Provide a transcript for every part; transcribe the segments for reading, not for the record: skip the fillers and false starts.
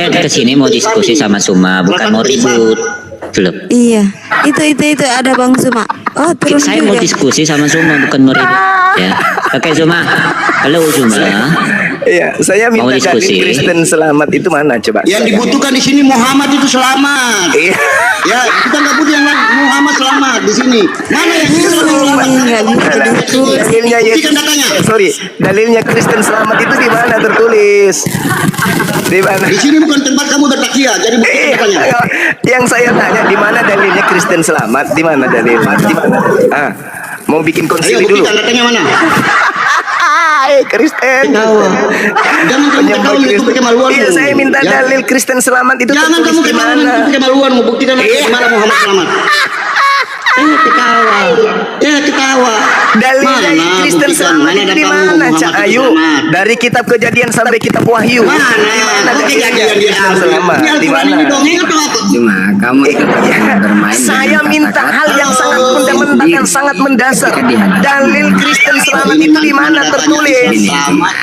saya kesini mau diskusi sama Suma, bukan mau ribut. Belum. Iya, itu ada Bang Suma. Oh, turun Saya mau juga. diskusi sama Suma, bukan mau ribut. Ya. Oke Suma. Halo Suma. Iya, saya Mau minta dalil diskusi? Kristen selamat itu mana coba? Yang dibutuhkan di sini Muhammad itu selamat. Iya. Ya, kita nggak butuh yang lain. Muhammad selamat di sini. Mana yang Kristen selamat? Nggak bisa diskusi. Dalilnya Buktikan datanya. sorry, dalilnya Kristen selamat itu di mana tertulis? Di mana? Di sini bukan tempat kamu bertakia, jadi buktikan datanya. Yang saya tanya di mana dalilnya Kristen selamat? Di mana dalilnya? Di mana? Ah, mau bikin Ayo konsili dulu. buktikan datanya mana? Kristen. Jangan kamu ketahuan itu kemaluanmu. Iya, saya minta Ya. dalil Kristen selamat itu Jangan tertulis kamu di ketahuan mana? itu kemaluanmu. Buktikan datanya mana Muhammad selamat. Ketawa. Ketawa. Dalilnya Mana Kristen buktikan? selamat Mana itu di datamu mana, Muhammad Cak itu Ayu? selamat? Dari kitab Kejadian sampai kitab Wahyu. Mana? Oke, dalilnya kejadian dia Kristen selamat? Ini Di Al-Quran mana? ini dongeng atau apa? Cuma kamu itu bermain Saya dengan minta kata-kata. hal yang sangat fundamental dan sangat mendasar. Dalil Kristen selamat itu di mana tertulis?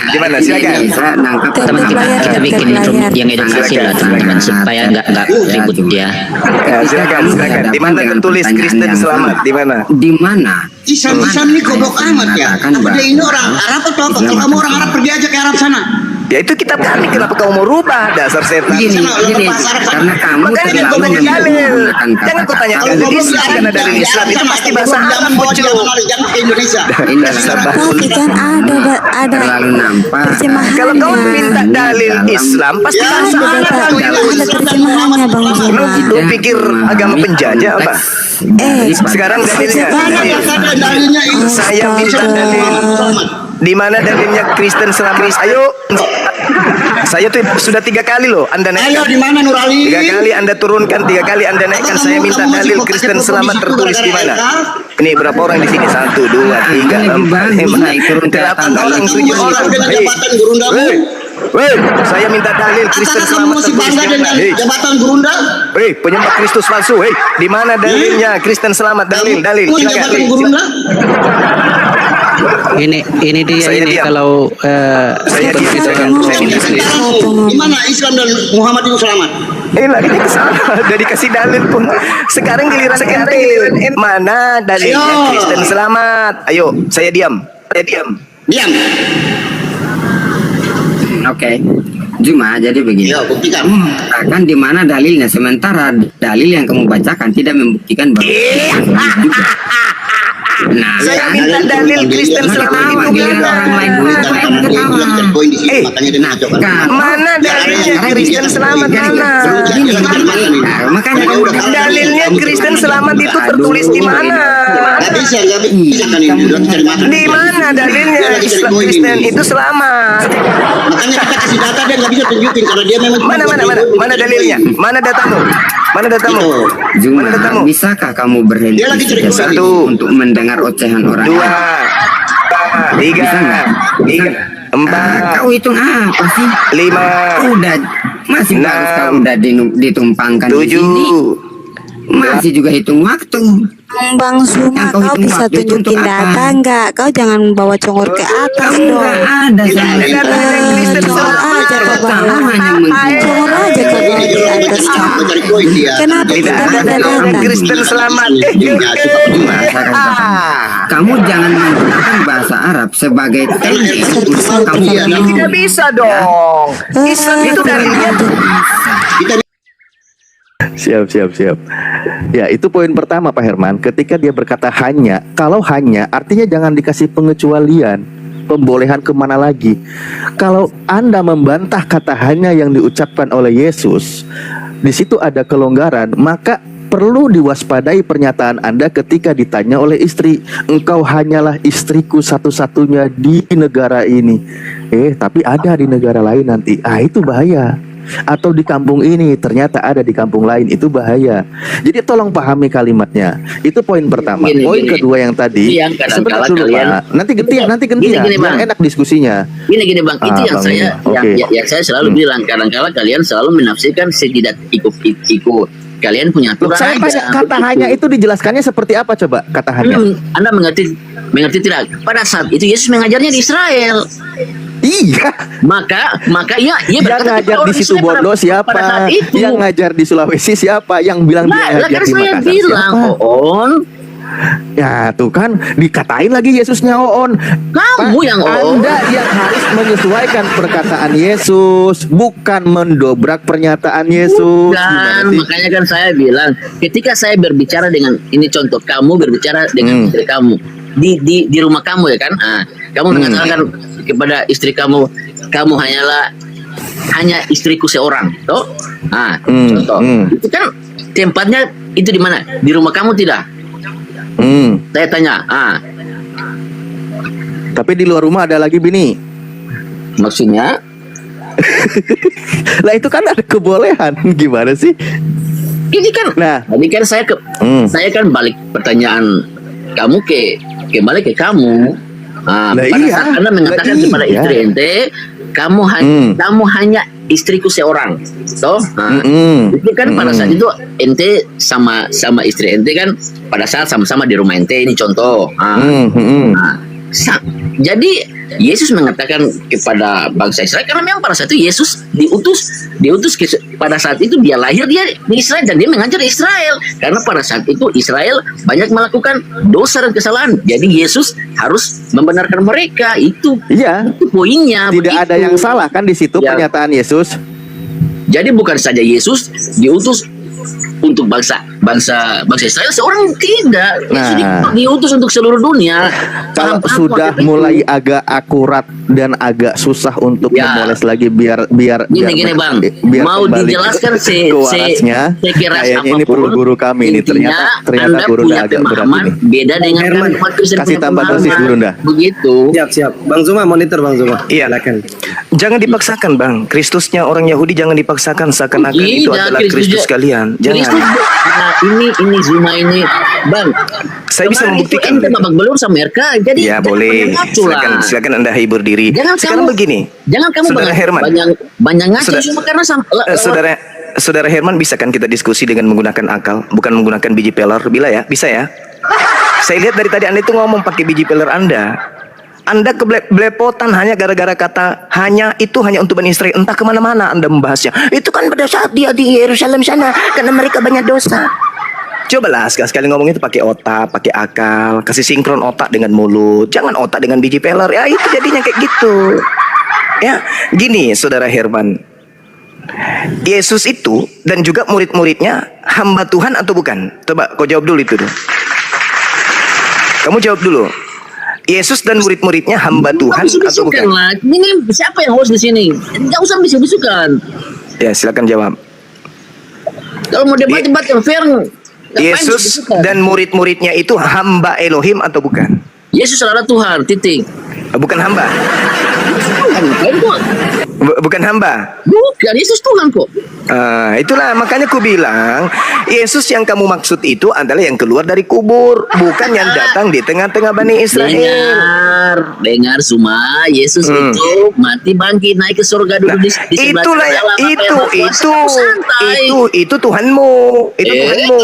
Di mana? Silakan. Bisa nangkap Teman kita bikin layar. yang edukasi lah teman-teman supaya nggak ribut dia. Ya, silakan. Di mana tertulis Kristen selamat? Di mana? Di mana? Islam ini goblok amat ya. Apa dia ini orang Arab atau apa? Kalau kamu orang Arab pergi aja ke Arab sana. Ya itu kitab kami. Kenapa kamu mau rubah? Dasar setan. Gini, karena kamu Makanya terlalu kau tanya dalil. menggunakan Jangan kau tanya kata-kata. dalil Islam karena dalil Islam itu pasti bahasa Arab muncul. Jangan ke Indonesia. Tapi kan ada Terlalu nampak. terjemahannya. Kalau kau minta dalil Islam pasti Ya, bahasa ada Arab. ada terjemahannya Bang Suma. Lu pikir agama penjajah apa? Sekarang dalilnya. Mana yang ada dalilnya ini? Saya minta dalil. Di mana dalilnya Kristen selamat? Ayo. Saya tuh sudah 3 kali loh Anda Ayo naikkan. di mana Nur Ali? 3 kali Anda turunkan, 3 kali Anda naikkan. Saya minta dalil Kristen selamat tertulis di mana? Ini berapa orang di sini? 1, 2, 3, 4, 5, 8 orang, 7 orang. Dengan jabatan gurundamu. Weh, saya minta dalil Kristen Apakah kamu selamat masih tertulis bangga di mana? dengan jabatan gurunda? Hei, penyembah Kristus palsu. Hei, di mana dalilnya Kristen selamat? Dalil. Kamu jabatan gurunda? Ini dia Saya ini diam. kalau Saya seperti diam. itu kan. Di mana Islam dan Muhammad itu selamat? lagi ke sana. Udah dikasih dalil pun. Sekarang giliran ente. Mana dalilnya Ayo. Kristen selamat? Ayo, saya diam. Saya diam. Diam. Oke. Cuma jadi begini. Ya, buktikan. Akan di mana dalilnya? Sementara dalil yang kamu bacakan tidak membuktikan bahwa juga. Nah, Saya kan? minta dalil Kristen selamat itu Giliran orang lain dulu, mana? baik ketawa. Makanya dia ngacaukan. Mana dalilnya Kristen selamat? Mana? Nah, makanya kamu Dalilnya Kristen selamat itu tertulis di mana? Gak bisa kan ini udah cari makan. Di mana dalilnya Islam Kristen itu selamat? Makanya kita kasih data dia nggak bisa tunjukin karena dia memang Mana dalilnya? Mana datamu? Mana datamu? Cuma, Mana datamu? bisakah kamu berhenti Dia lagi cari sejenak Satu. untuk mendengar ocehan orang? 2, 3, Bisa nggak? 4, Kau hitung apa sih? 5, Udah masih Enam. bagus kau udah ditumpangkan di 7. sini. Masih juga hitung waktu. Bang Suma, Yang kau kau hitung bisa waktu itu untuk tunjukin apa? data enggak? Kau jangan bawa congor ke atas Kamu dong. nggak ada sama Tidak ada sekali. Kristen Congor selamat. aja kau Kamu bawa. hanya menghitung. Congor aja kau bawa di atas. cari poin dia. Kenapa Tidak kita ada ada dalil data? Kristen selamat. Kamu jangan menggunakan bahasa Arab sebagai teknik untuk kamu bilang. Tidak bisa dong. Islam itu dalilnya. Siap. Ya, itu poin pertama Pak Herman. Ketika dia berkata hanya, kalau hanya artinya jangan dikasih pengecualian, pembolehan kemana lagi. Kalau Anda membantah kata hanya yang diucapkan oleh Yesus, di situ ada kelonggaran, maka perlu diwaspadai pernyataan Anda ketika ditanya oleh istri, engkau hanyalah istriku satu-satunya di negara ini. Tapi ada di negara lain nanti. Itu bahaya. Atau di kampung ini ternyata ada di kampung lain, itu bahaya. Jadi tolong pahami kalimatnya. Itu poin pertama. Poin kedua yang tadi. Yang kadang-kala Sebentar dulu kalian- Pak. Nanti gantian. Gini, Bang. Biar enak diskusinya. Gini Bang, itu yang Bang, saya oke. yang saya selalu bilang, kadang-kala kalian selalu menafsirkan setidak ikut. Kalian punya Loh, aturan saya aja. tanya, kata hanya itu dijelaskannya seperti apa coba kata hanya? Anda mengerti tidak? Pada saat itu Yesus mengajarnya di Israel. Iya. Maka ya Yang berkata ngajar kepada di orang situ Israel bodoh pada siapa? saat itu. Yang ngajar di Sulawesi siapa? Yang bilang dia Lah ngajar kan di saya Makassar bilang, siapa? Oon, Ya tuh kan dikatain lagi Yesusnya Oon. kamu yang Oon. Anda yang harus menyesuaikan perkataan Yesus, bukan mendobrak pernyataan Yesus. Gimana Kan, sih? makanya kan saya bilang, ketika saya berbicara dengan ini contoh, kamu berbicara dengan istri kamu di rumah kamu ya kan, kamu mengatakan kepada istri kamu, kamu hanya istriku seorang, toh? Contoh, itu kan tempatnya itu di mana? Di rumah kamu tidak? Saya tanya, Tapi di luar rumah ada lagi bini. maksudnya? Lah itu kan ada kebolehan. Gimana sih? Ini kan, Nah. tadi kan saya kan balik pertanyaan kamu kembali ke kamu. Lah Pada iya. saat Anda mengatakan Lah kepada iya. istri ente, kamu hanya istriku seorang, toh? Itu kan pada saat itu ente sama istri ente kan pada saat sama-sama di rumah ente, ini contoh. Jadi Yesus mengatakan kepada bangsa Israel, karena memang pada saat itu Yesus diutus pada saat itu dia lahir, dia di Israel dan dia mengajar Israel, karena pada saat itu Israel banyak melakukan dosa dan kesalahan, jadi Yesus harus membenarkan mereka. Itu Iya. poinnya. Tidak begitu. ada yang salah kan di situ Ya. pernyataan Yesus. Jadi bukan saja Yesus diutus untuk bangsa Israel seorang, tidak. Yesus Nah. diutus untuk seluruh dunia. Kalau Paham sudah apa itu? mulai agak akurat dan agak susah untuk Ya. memoles lagi biar Gini Bang, mau kembali dijelaskan ke warasnya. sekeras Kayaknya ini apapun, perlu guru kami ini intinya ternyata Anda guru punya agak berat pemahaman ini. beda dengan Herman, umat Kristen kasih punya tambah pemahaman. dosis, Burunda. Begitu. Siap. Bang Zuma, monitor Bang Zuma. Iya. Silakan. Jangan dipaksakan bang. Kristusnya orang Yahudi jangan dipaksakan seakan-akan itu Tidak, adalah Kristus kalian. Kristus, Jangan. ini Zuma ini, Bang. Saya bisa Kemarin membuktikan. Itu ente babak belur sama RK, jadi Ya jangan boleh. banyak ngaco lah. Silakan Anda hibur diri. Jangan Sekarang kamu begini. Jangan kamu Saudara Herman. banyak ngaco Saudara- cuma karena Saudara Herman, bisa kan kita diskusi dengan menggunakan akal, bukan menggunakan biji peler? Bisa ya? Saya lihat dari tadi Anda itu ngomong pakai biji peler Anda. Anda kebelepotan hanya gara-gara kata hanya untuk Bani Israel. Entah kemana-mana Anda membahasnya. Itu kan pada saat dia di Yerusalem sana, karena mereka banyak dosa. Cobalah sekali ngomong itu pakai otak, pakai akal, kasih sinkron otak dengan mulut. Jangan otak dengan biji peler. Ya itu jadinya kayak gitu. Ya, gini Saudara Herman. Yesus itu dan juga murid-muridnya hamba Tuhan atau bukan? Coba kau jawab dulu itu. Kamu jawab dulu. Yesus dan murid-muridnya hamba Tuhan atau bukan? lah. Ini siapa yang host di sini? Enggak usah bisik-bisikan. Ya, silakan jawab. Kalau mau debat yang fair, ngapain Yesus bisik-bisikan? dan murid-muridnya itu hamba Elohim atau bukan? Yesus adalah Tuhan, titik. Bukan hamba. Bukan kok. Bukan hamba. Bukan, Yesus Tuhan kok. Itulah makanya ku bilang Yesus yang kamu maksud itu adalah yang keluar dari kubur, bukan yang datang di tengah-tengah Bani Israel. Dengar semua, Yesus itu mati bangkit naik ke surga dulu di sebelah Itulah kanan Allah, itu Bapa yang Maha Kuasa. Santai. itu Tuhanmu, itu Tuhanmu,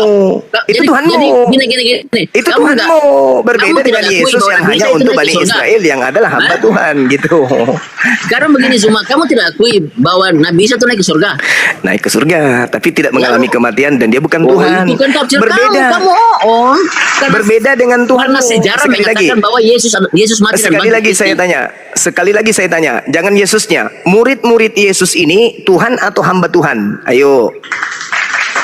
itu Tuhanmu. Jadi gini. Itu Kamu Tuhanmu, berbeda kamu dengan tidak akui Yesus bahwa yang Indonesia hanya itu untuk naik ke Bani surga? Israel yang adalah hamba Tuhan gitu. Sekarang begini semua, kamu tidak akui bahwa Nabi Isa itu naik ke surga? Naik ke surga, tapi tidak mengalami kematian dan dia bukan Tuhan. Itu kan tafsir Berbeda. kamu Karena- Berbeda dengan Tuhan. Karena sejarah Sekali lagi. mengatakan bahwa Yesus mati dan Sekali bangkit. lagi saya tanya, jangan Yesusnya. Murid-murid Yesus ini Tuhan atau hamba Tuhan? Ayo.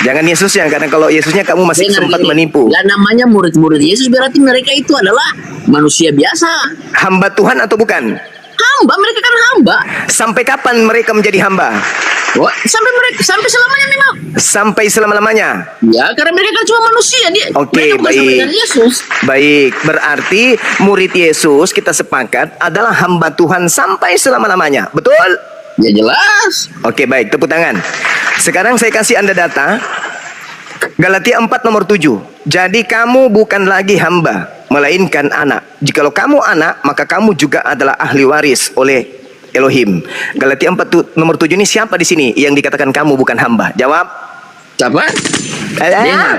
Jangan Yesusnya, karena kalau Yesusnya kamu masih Dengar sempat gini, menipu. lah namanya murid-murid Yesus berarti mereka itu adalah manusia biasa. Hamba Tuhan atau bukan? Hamba, mereka kan hamba. Sampai kapan mereka menjadi hamba? Sampai selamanya memang. Sampai selama-lamanya. Ya, karena mereka kan cuma manusia. Oke, Mereka bukan sama baik. dengan Yesus. Baik, berarti murid Yesus kita sepakat adalah hamba Tuhan sampai selama-lamanya. Betul? Ya jelas. Oke, baik, tepuk tangan. Sekarang saya kasih Anda data. Galatia 4 nomor 7. Jadi kamu bukan lagi hamba, melainkan anak. Jikalau kamu anak, maka kamu juga adalah ahli waris oleh Elohim. Galatia 4 nomor 7 ini siapa di sini yang dikatakan kamu bukan hamba? Jawab. Siapa? Eh, Dengar.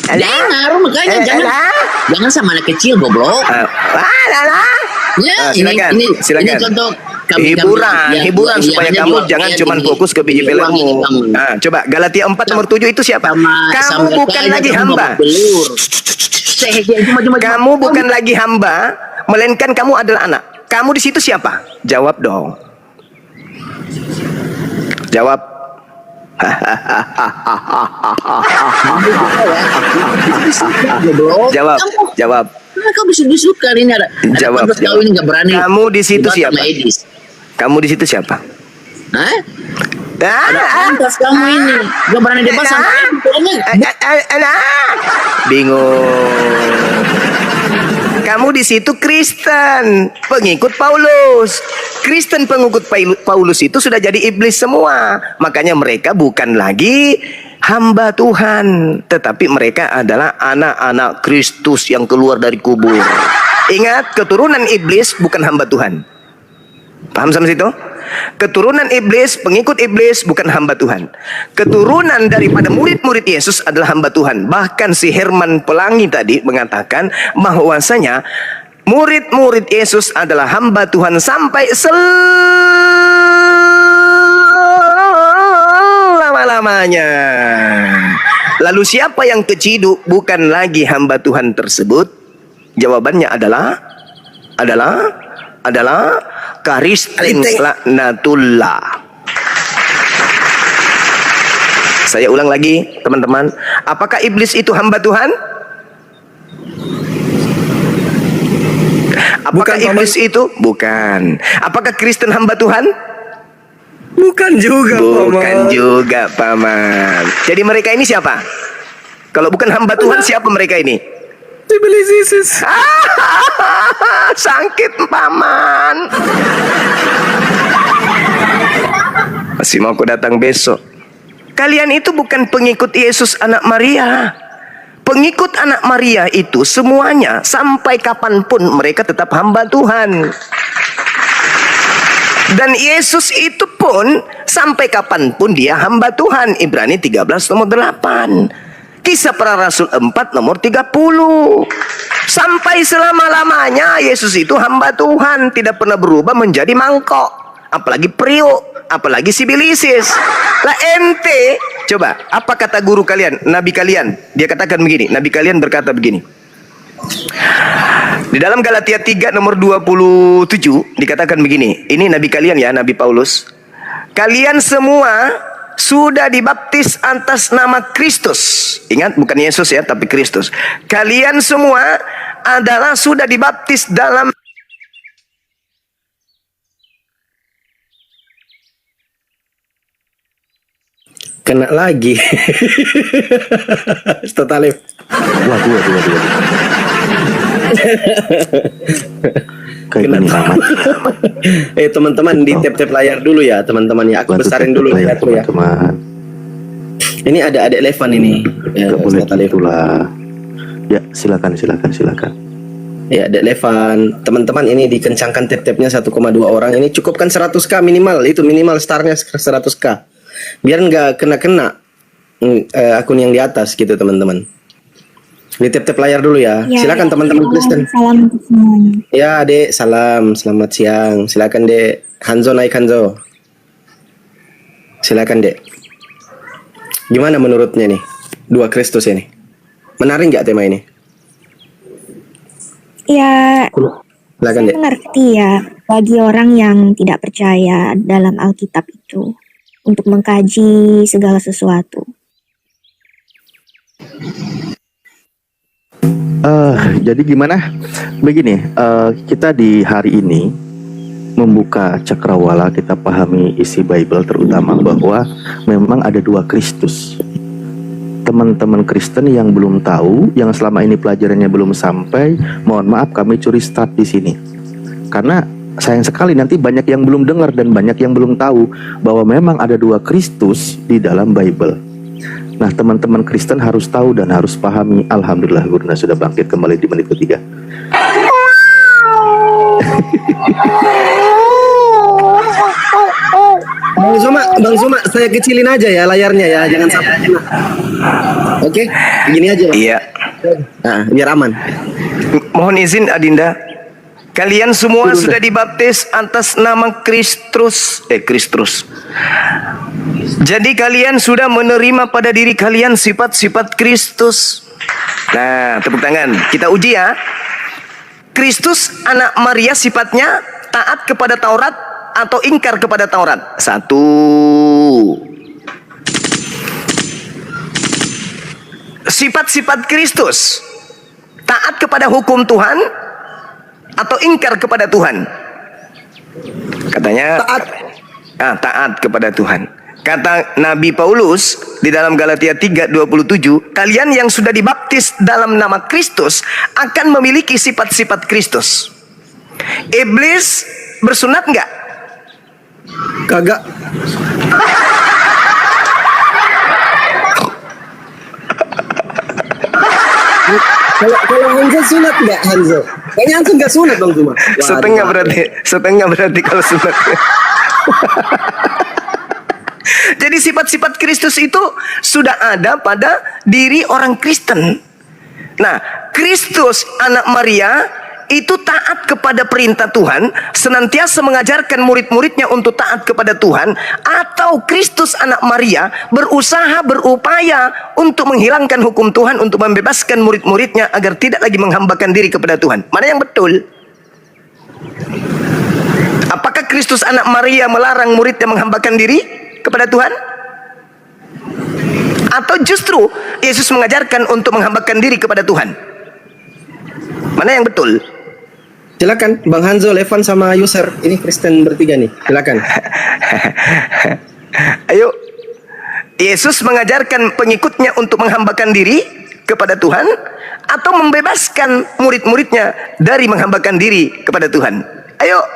Dengar, makanya jangan sama anak kecil goblok. Ya, silakan, silakan. ini contoh hiburan supaya hanya kamu jual jangan ayat cuma ini. fokus ke biji Uang ini pelermu. kamu. Coba Galatia 4 nomor 7 itu siapa? Sama Kamu bukan kaya lagi kamu hamba. babak belur. Kamu bukan lagi hamba, melainkan kamu adalah anak. Kamu di situ siapa? Jawab dong. Jawab. Jawab. Nah, kau bisa ini ada. Jawab. Kau ini nggak berani. Kamu di situ Dibawa siapa? sama Edis. Kamu di situ siapa? Hah? Ada pantas kamu ini nggak berani debat sama Edis. Pokoknya Bingung. Kamu di situ Kristen, pengikut Paulus. Kristen pengikut Paulus itu sudah jadi iblis semua. Makanya mereka bukan lagi hamba Tuhan, tetapi mereka adalah anak-anak Kristus yang keluar dari kubur. Ingat, keturunan iblis bukan hamba Tuhan. Paham sampai situ? Keturunan iblis, pengikut iblis bukan hamba Tuhan. Keturunan daripada murid-murid Yesus adalah hamba Tuhan. Bahkan si Herman Pelangi tadi mengatakan bahwasanya murid-murid Yesus adalah hamba Tuhan sampai selama-lamanya. Lalu siapa yang keciduk bukan lagi hamba Tuhan tersebut? Jawabannya adalah Karistin laknatullah. Saya ulang lagi, teman-teman. Apakah iblis itu hamba Tuhan? Apakah iblis itu? Bukan. Apakah Kristen hamba Tuhan? Bukan juga, Bukan juga, Paman. Jadi mereka ini siapa? Kalau bukan hamba Tuhan, siapa mereka ini? Iblis Yesus. Sangkit, Paman. Masih mau aku datang besok. Kalian itu bukan pengikut Yesus anak Maria. Pengikut anak Maria itu semuanya sampai kapanpun mereka tetap hamba Tuhan. Dan Yesus itu pun sampai kapanpun dia hamba Tuhan. Ibrani 13 nomor 8. Kisah Para Rasul 4 nomor 30. Sampai selama-lamanya Yesus itu hamba Tuhan, tidak pernah berubah menjadi mangkok, apalagi priuk, apalagi sibilisis. Lah ente, coba apa kata guru kalian, nabi kalian? Dia katakan begini, nabi kalian berkata begini. Di dalam Galatia 3 nomor 27 dikatakan begini. Ini nabi kalian ya, Nabi Paulus. Kalian semua sudah dibaptis atas nama Kristus. Ingat, bukan Yesus ya, tapi Kristus. Kalian semua adalah sudah dibaptis dalam Kena lagi. Ustaz Alif. Waduh. Kayak gini amat. Teman-teman di tap-tap layar dulu ya, teman-teman ya. Aku besarin dulu ya, layarku ya. teman-teman. Ini ada adik Levan ini. Ya, Gak boleh Ustaz Alif. gitulah. Ya, silakan. Ya, Dek Levan, teman-teman ini dikencangkan tap-tapnya 1,2 orang. Ini cukupkan 100k minimal, itu minimal startnya 100k. Biar nggak kena akun yang di atas gitu, teman-teman. Di tap-tap layar dulu ya. Silakan teman-teman Kristen. Salam untuk semuanya. Ya, Dek, salam. Selamat siang. Silakan, Dek. Hanzo naik Hanzo. Silakan, Dek. Gimana menurutnya nih? Dua Kristus ini. Menarik nggak tema ini? Ya, Silakan, saya Dek. mengerti ya bagi orang yang tidak percaya dalam Alkitab itu untuk mengkaji segala sesuatu. Jadi gimana? Begini, kita di hari ini membuka cakrawala, kita pahami isi Bible, terutama bahwa memang ada dua Kristus. Teman-teman Kristen yang belum tahu, yang selama ini pelajarannya belum sampai, mohon maaf kami curi start di sini. Karena sayang sekali nanti banyak yang belum dengar dan banyak yang belum tahu bahwa memang ada dua Kristus di dalam Bible. Nah, teman-teman Kristen harus tahu dan harus pahami. Alhamdulillah, Gurna sudah bangkit kembali di menit ketiga. Bang Zuma, saya kecilin aja ya layarnya ya, jangan sampai kena. Oke, begini aja. Iya. Nah, biar aman. Mohon izin Adinda. Kalian semua sudah dibaptis atas nama Kristus. Kristus. Jadi kalian sudah menerima pada diri kalian sifat-sifat Kristus. Nah, tepuk tangan. Kita uji ya. Kristus anak Maria sifatnya taat kepada Taurat atau ingkar kepada Taurat? 1. Sifat-sifat Kristus taat kepada hukum Tuhan atau ingkar kepada Tuhan? Katanya Taat. Taat kepada Tuhan. Kata Nabi Paulus di dalam Galatia 3:27, kalian yang sudah dibaptis dalam nama Kristus akan memiliki sifat-sifat Kristus. Iblis bersunat enggak? Kagak. Kalau Hanzo sunat nggak Hanzo? Kayaknya Hanzo nggak sunat Bang Zuma. Setengah berarti kalau sunat. Jadi sifat-sifat Kristus itu sudah ada pada diri orang Kristen. Nah, Kristus anak Maria itu taat kepada perintah Tuhan, senantiasa mengajarkan murid-muridnya untuk taat kepada Tuhan, atau Kristus anak Maria berusaha berupaya untuk menghilangkan hukum Tuhan, untuk membebaskan murid-muridnya agar tidak lagi menghambakan diri kepada Tuhan. Mana yang betul? Apakah Kristus anak Maria melarang muridnya menghambakan diri kepada Tuhan? Atau justru Yesus mengajarkan untuk menghambakan diri kepada Tuhan? Mana yang betul? Silakan Bang Hanzo, Levan sama User. Ini Kristen bertiga nih. Silakan. Ayo. Yesus mengajarkan pengikutnya untuk menghambakan diri kepada Tuhan atau membebaskan murid-muridnya dari menghambakan diri kepada Tuhan? Ayo.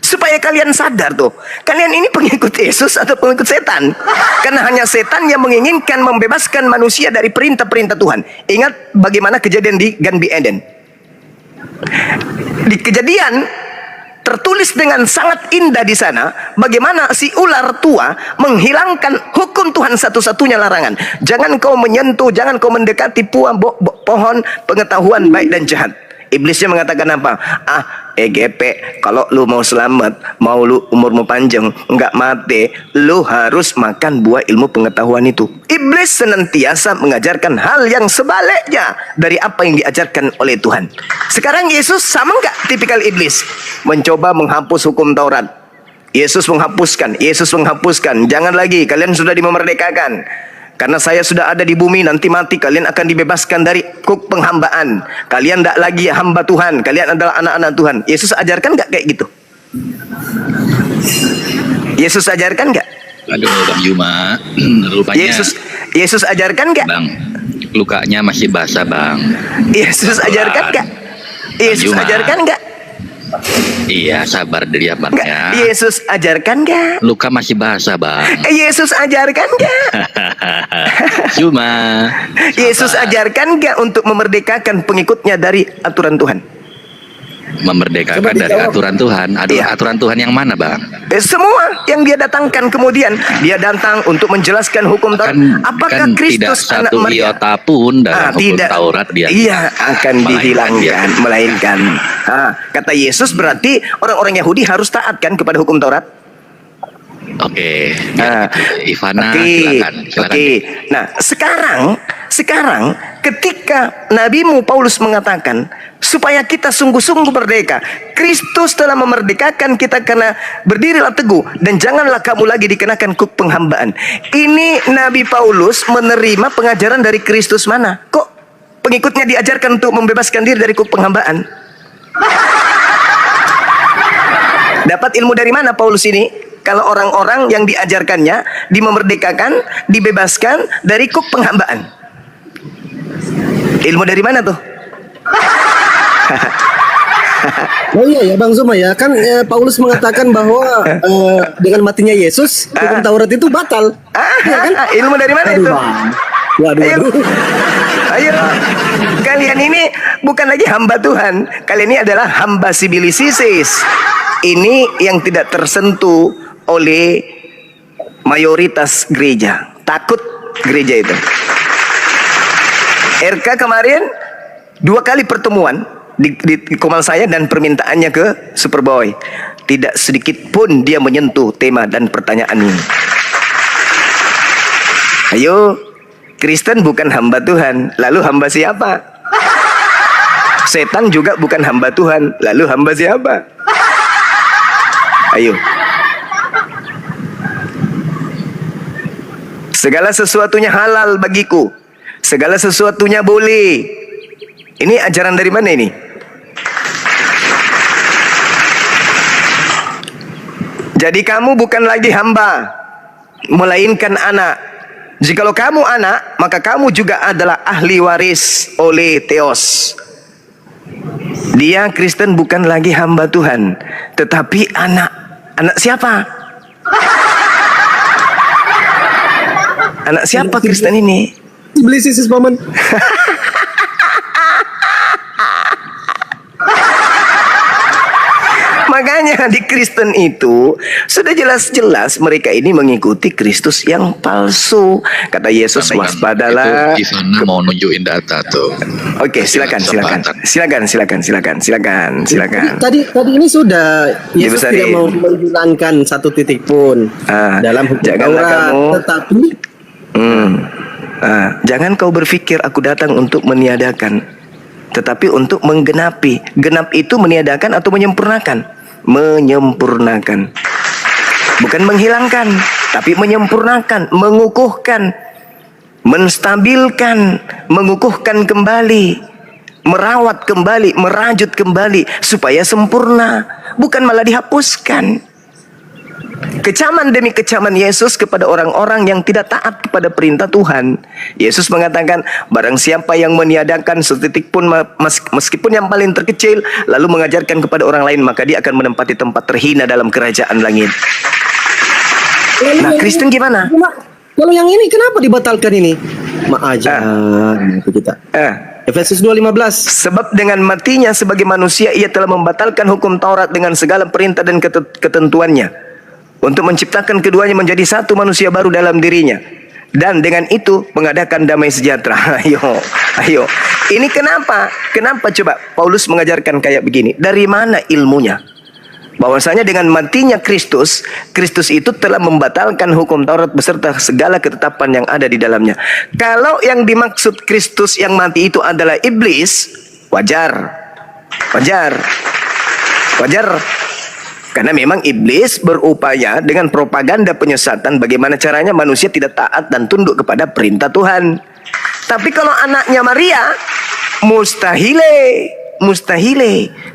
Supaya kalian sadar tuh, kalian ini pengikut Yesus atau pengikut setan? Karena hanya setan yang menginginkan membebaskan manusia dari perintah-perintah Tuhan. Ingat bagaimana kejadian di Gan Eden. Di Kejadian tertulis dengan sangat indah di sana bagaimana si ular tua menghilangkan hukum Tuhan, satu-satunya larangan. Jangan kau menyentuh, jangan kau mendekati pohon pengetahuan baik dan jahat. Iblisnya mengatakan apa? EGP, kalau lu mau selamat, mau lu umurmu panjang, nggak mati, lu harus makan buah ilmu pengetahuan itu. Iblis senantiasa mengajarkan hal yang sebaliknya dari apa yang diajarkan oleh Tuhan. Sekarang Yesus sama nggak tipikal iblis? Mencoba menghapus hukum Taurat. Yesus menghapuskan. Jangan lagi, kalian sudah dimerdekakan. Karena saya sudah ada di bumi, nanti mati kalian akan dibebaskan dari kuk penghambaan. Kalian tidak lagi hamba Tuhan, kalian adalah anak-anak Tuhan. Yesus ajarkan nggak kayak gitu? Yesus ajarkan nggak? Aduh Bang Yuma, rupanya Yesus ajarkan nggak? Bang, lukanya masih basah Bang. Yesus ajarkan nggak? Yesus ajarkan nggak? Iya, sabar dia Bang ya. Yesus ajarkan nggak? Luka masih basah Bang. Yesus ajarkan nggak? Cuma Yesus ajarkan nggak untuk memerdekakan pengikutnya dari aturan Tuhan? Memerdekakan dari aturan Tuhan. Iya. Aturan Tuhan yang mana Bang? Semua yang dia datangkan, kemudian dia datang untuk menjelaskan hukum Taurat. Apakah kan Kristus tidak anak satu Maria? iota pun dalam hukum Tidak. Taurat dia akan dihilangkan, melainkan. Kata Yesus berarti orang-orang Yahudi harus taat kan kepada hukum Taurat? Oke. Ivana, silakan. Oke. Nah, sekarang ketika nabimu Paulus mengatakan supaya kita sungguh-sungguh merdeka, Kristus telah memerdekakan kita karena berdirilah teguh dan janganlah kamu lagi dikenakan kuk penghambaan. Ini Nabi Paulus menerima pengajaran dari Kristus mana? Kok pengikutnya diajarkan untuk membebaskan diri dari kuk penghambaan? Dapat ilmu dari mana Paulus ini? Kalau orang-orang yang diajarkannya dimerdekakan, dibebaskan dari kuk penghambaan. Ilmu dari mana tuh? Oh iya ya Bang Zuma ya, kan Paulus mengatakan bahwa dengan matinya Yesus hukum Taurat itu batal. Ya kan? Ilmu dari mana itu? Waduh. Ayo, kalian ini bukan lagi hamba Tuhan, kalian ini adalah hamba sibilisis. Ini yang tidak tersentuh oleh mayoritas gereja. Takut gereja itu. RK kemarin 2 kali pertemuan di komal saya dan permintaannya ke Superboy. Tidak sedikit pun dia menyentuh tema dan pertanyaan ini. Ayo, Kristen bukan hamba Tuhan, lalu hamba siapa? Setan juga bukan hamba Tuhan, lalu hamba siapa? Ayo. Segala sesuatunya halal bagiku. Segala sesuatunya boleh. Ini ajaran dari mana ini? Jadi kamu bukan lagi hamba, melainkan anak. Jikalau kamu anak, maka kamu juga adalah ahli waris oleh Theos. Dia Kristen bukan lagi hamba Tuhan, tetapi anak. Anak siapa? Anak siapa Kristen ini? Iblis sis paman. Makanya di Kristen itu sudah jelas-jelas mereka ini mengikuti Kristus yang palsu. Kata Yesus, waspadalah. Itu Ivana mau nunjukin data tuh. Oke, silakan. Tadi ini sudah Yesus Besari. tidak mau menghilangkan satu titik pun dalam hukum janganlah Taurat, kamu. tetapi Jangan kau berpikir aku datang untuk meniadakan, tetapi untuk menggenapi. Genap itu meniadakan atau menyempurnakan? Menyempurnakan. Bukan menghilangkan, tapi menyempurnakan, mengukuhkan, menstabilkan, mengukuhkan kembali, merawat kembali, merajut kembali supaya sempurna, bukan malah dihapuskan. Kecaman demi kecaman Yesus kepada orang-orang yang tidak taat kepada perintah Tuhan. Yesus mengatakan, barang siapa yang meniadakan setitik pun meskipun yang paling terkecil, lalu mengajarkan kepada orang lain, maka dia akan menempati tempat terhina dalam kerajaan langit. Nah, Kristen gimana? Kalau yang ini kenapa dibatalkan ini? Aja itu kita. Efesus 2:15. Sebab dengan matinya sebagai manusia ia telah membatalkan hukum Taurat dengan segala perintah dan ketentuannya, untuk menciptakan keduanya menjadi satu manusia baru dalam dirinya, dan dengan itu mengadakan damai sejahtera. Ayo. Ini kenapa? Kenapa coba Paulus mengajarkan kayak begini? Dari mana ilmunya? Bahwasanya dengan matinya Kristus itu telah membatalkan hukum Taurat beserta segala ketetapan yang ada di dalamnya. Kalau yang dimaksud Kristus yang mati itu adalah iblis, wajar. Karena memang iblis berupaya dengan propaganda penyesatan bagaimana caranya manusia tidak taat dan tunduk kepada perintah Tuhan. Tapi kalau anaknya Maria, mustahile.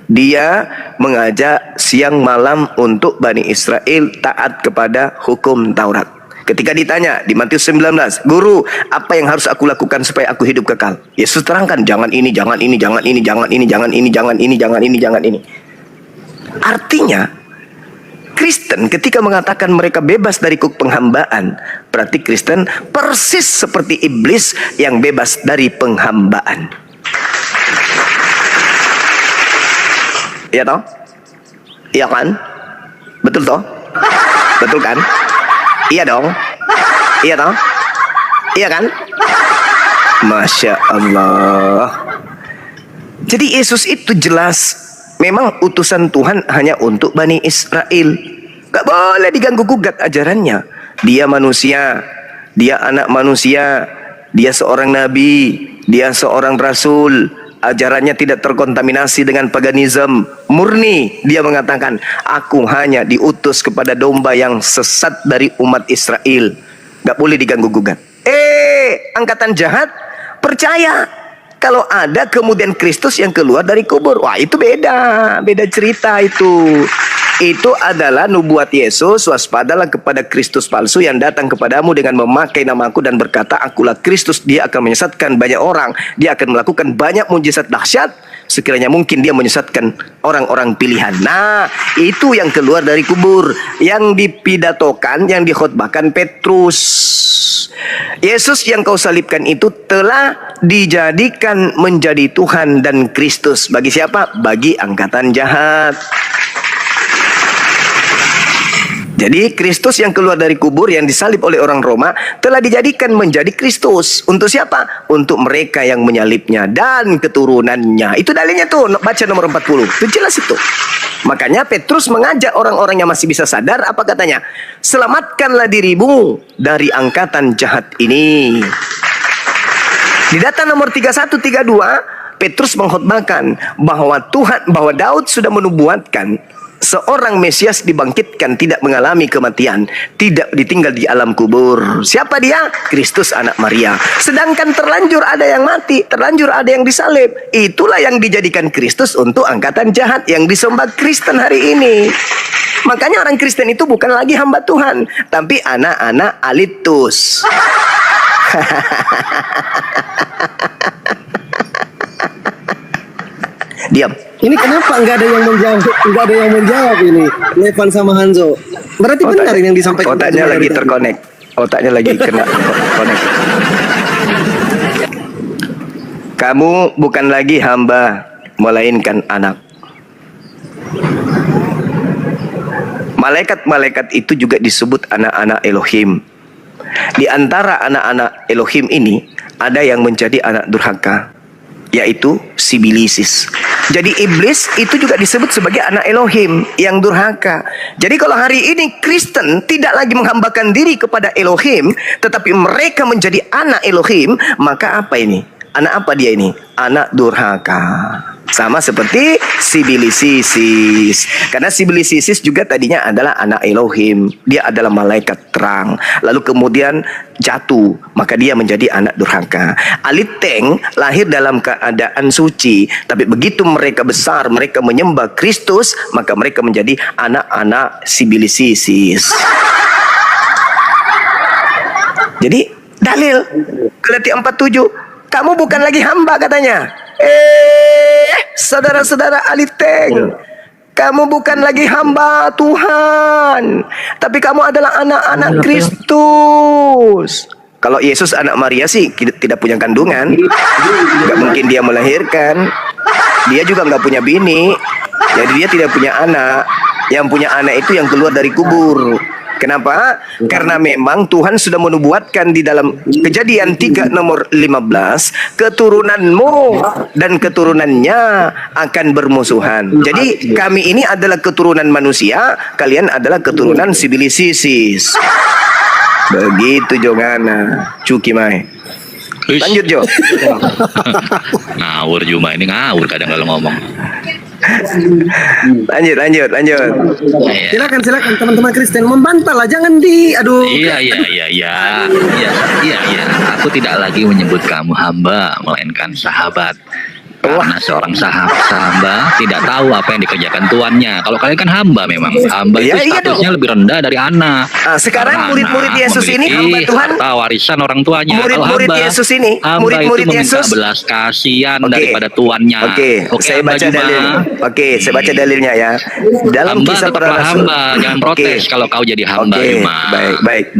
Dia mengajak siang malam untuk Bani Israel taat kepada hukum Taurat. Ketika ditanya di Matius 19, Guru, apa yang harus aku lakukan supaya aku hidup kekal? Yesus terangkan, jangan ini. Artinya, Kristen ketika mengatakan mereka bebas dari kuk penghambaan, berarti Kristen persis seperti iblis yang bebas dari penghambaan. Iya toh? Iya kan? Betul toh? Betul kan? Iya dong? Iya toh? Iya kan? Masya Allah. Jadi Yesus itu jelas memang utusan Tuhan hanya untuk Bani Israel. Gak boleh diganggu gugat ajarannya. Dia manusia, dia anak manusia, dia seorang nabi, dia seorang rasul. Ajarannya tidak terkontaminasi dengan paganisme. Murni dia mengatakan, aku hanya diutus kepada domba yang sesat dari umat Israel. Gak boleh diganggu gugat. Angkatan jahat percaya kalau ada kemudian Kristus yang keluar dari kubur. Wah, itu beda cerita itu. Itu adalah nubuat Yesus, waspadalah kepada Kristus palsu yang datang kepadamu dengan memakai namaku dan berkata, akulah Kristus. Dia akan menyesatkan banyak orang. Dia akan melakukan banyak mujizat dahsyat. Sekiranya mungkin dia menyesatkan orang-orang pilihan. Nah, itu yang keluar dari kubur, yang dipidatokan, yang dikhotbahkan Petrus. Yesus yang kau salibkan itu telah dijadikan menjadi Tuhan dan Kristus. Bagi siapa? Bagi angkatan jahat. Jadi Kristus yang keluar dari kubur yang disalib oleh orang Roma telah dijadikan menjadi Kristus. Untuk siapa? Untuk mereka yang menyalibnya dan keturunannya. Itu dalilnya tuh, baca nomor 40. Itu jelas itu. Makanya Petrus mengajak orang-orang yang masih bisa sadar, apa katanya? Selamatkanlah dirimu dari angkatan jahat ini. Di data nomor 31-32, Petrus mengkhotbahkan bahwa Daud sudah menubuatkan seorang Mesias dibangkitkan, tidak mengalami kematian, tidak ditinggal di alam kubur. Siapa dia? Kristus anak Maria. Sedangkan terlanjur ada yang mati, terlanjur ada yang disalib. Itulah yang dijadikan Kristus untuk angkatan jahat yang disembah Kristen hari ini. Makanya orang Kristen itu bukan lagi hamba Tuhan, tapi anak-anak alitus. Diam. Ini kenapa nggak ada yang menjawab? Nggak ada yang menjawab ini. Levan sama Hanzo. Berarti benar ini yang disampaikan. Otaknya lagi terkonek. Otaknya lagi kena konek. Kamu bukan lagi hamba, melainkan anak. Malaikat-malaikat itu juga disebut anak-anak Elohim. Di antara anak-anak Elohim ini ada yang menjadi anak durhaka, yaitu si Bilisis. Jadi iblis itu juga disebut sebagai anak Elohim yang durhaka. Jadi kalau hari ini Kristen tidak lagi menghambakan diri kepada Elohim, tetapi mereka menjadi anak Elohim, maka apa ini? Anak apa dia ini? Anak durhaka. Sama seperti Sibilisisis. Karena Sibilisisis juga tadinya adalah anak Elohim. Dia adalah malaikat terang. Lalu kemudian jatuh, maka dia menjadi anak durhaka. Aliteng lahir dalam keadaan suci, tapi begitu mereka besar, mereka menyembah Kristus, maka mereka menjadi anak-anak Sibilisisis. Jadi dalil Galatia 47, kamu bukan lagi hamba katanya. Saudara-saudara Aliteng, kamu bukan lagi hamba Tuhan, tapi kamu adalah anak-anak Kristus. Kalau Yesus anak Maria sih tidak punya kandungan, nggak mungkin dia melahirkan. Dia juga nggak punya bini, jadi dia tidak punya anak. Yang punya anak itu yang keluar dari kubur. Kenapa? Karena memang Tuhan sudah menubuatkan di dalam Kejadian 3 nomor 15, keturunanmu dan keturunannya akan bermusuhan. Jadi kami ini adalah keturunan manusia, kalian adalah keturunan Sibilisisis. Begitu Jongana, Cuki Mai. Lanjut Jo. Ngawur Juma ini ngawur kadang kalau ngomong. Lanjut. Iya. Silakan teman-teman Kristen membantah lah, jangan aduh. Iya. Aku tidak lagi menyebut kamu hamba, melainkan sahabat. Karena seorang hamba tidak tahu apa yang dikerjakan tuannya. Kalau kalian kan hamba memang. Hamba itu statusnya lebih rendah dari anak. Sekarang murid-murid Yesus ini hamba Tuhan. Harta warisan orang tuanya. Murid-murid Yesus ini, murid-murid Yesus belas kasihan daripada tuannya. Oke, saya baca dalilnya. Saya baca dalilnya ya. Dalam hamba Kisah Para Rasul. Hamba, jangan protes kalau kau jadi hamba. Baik.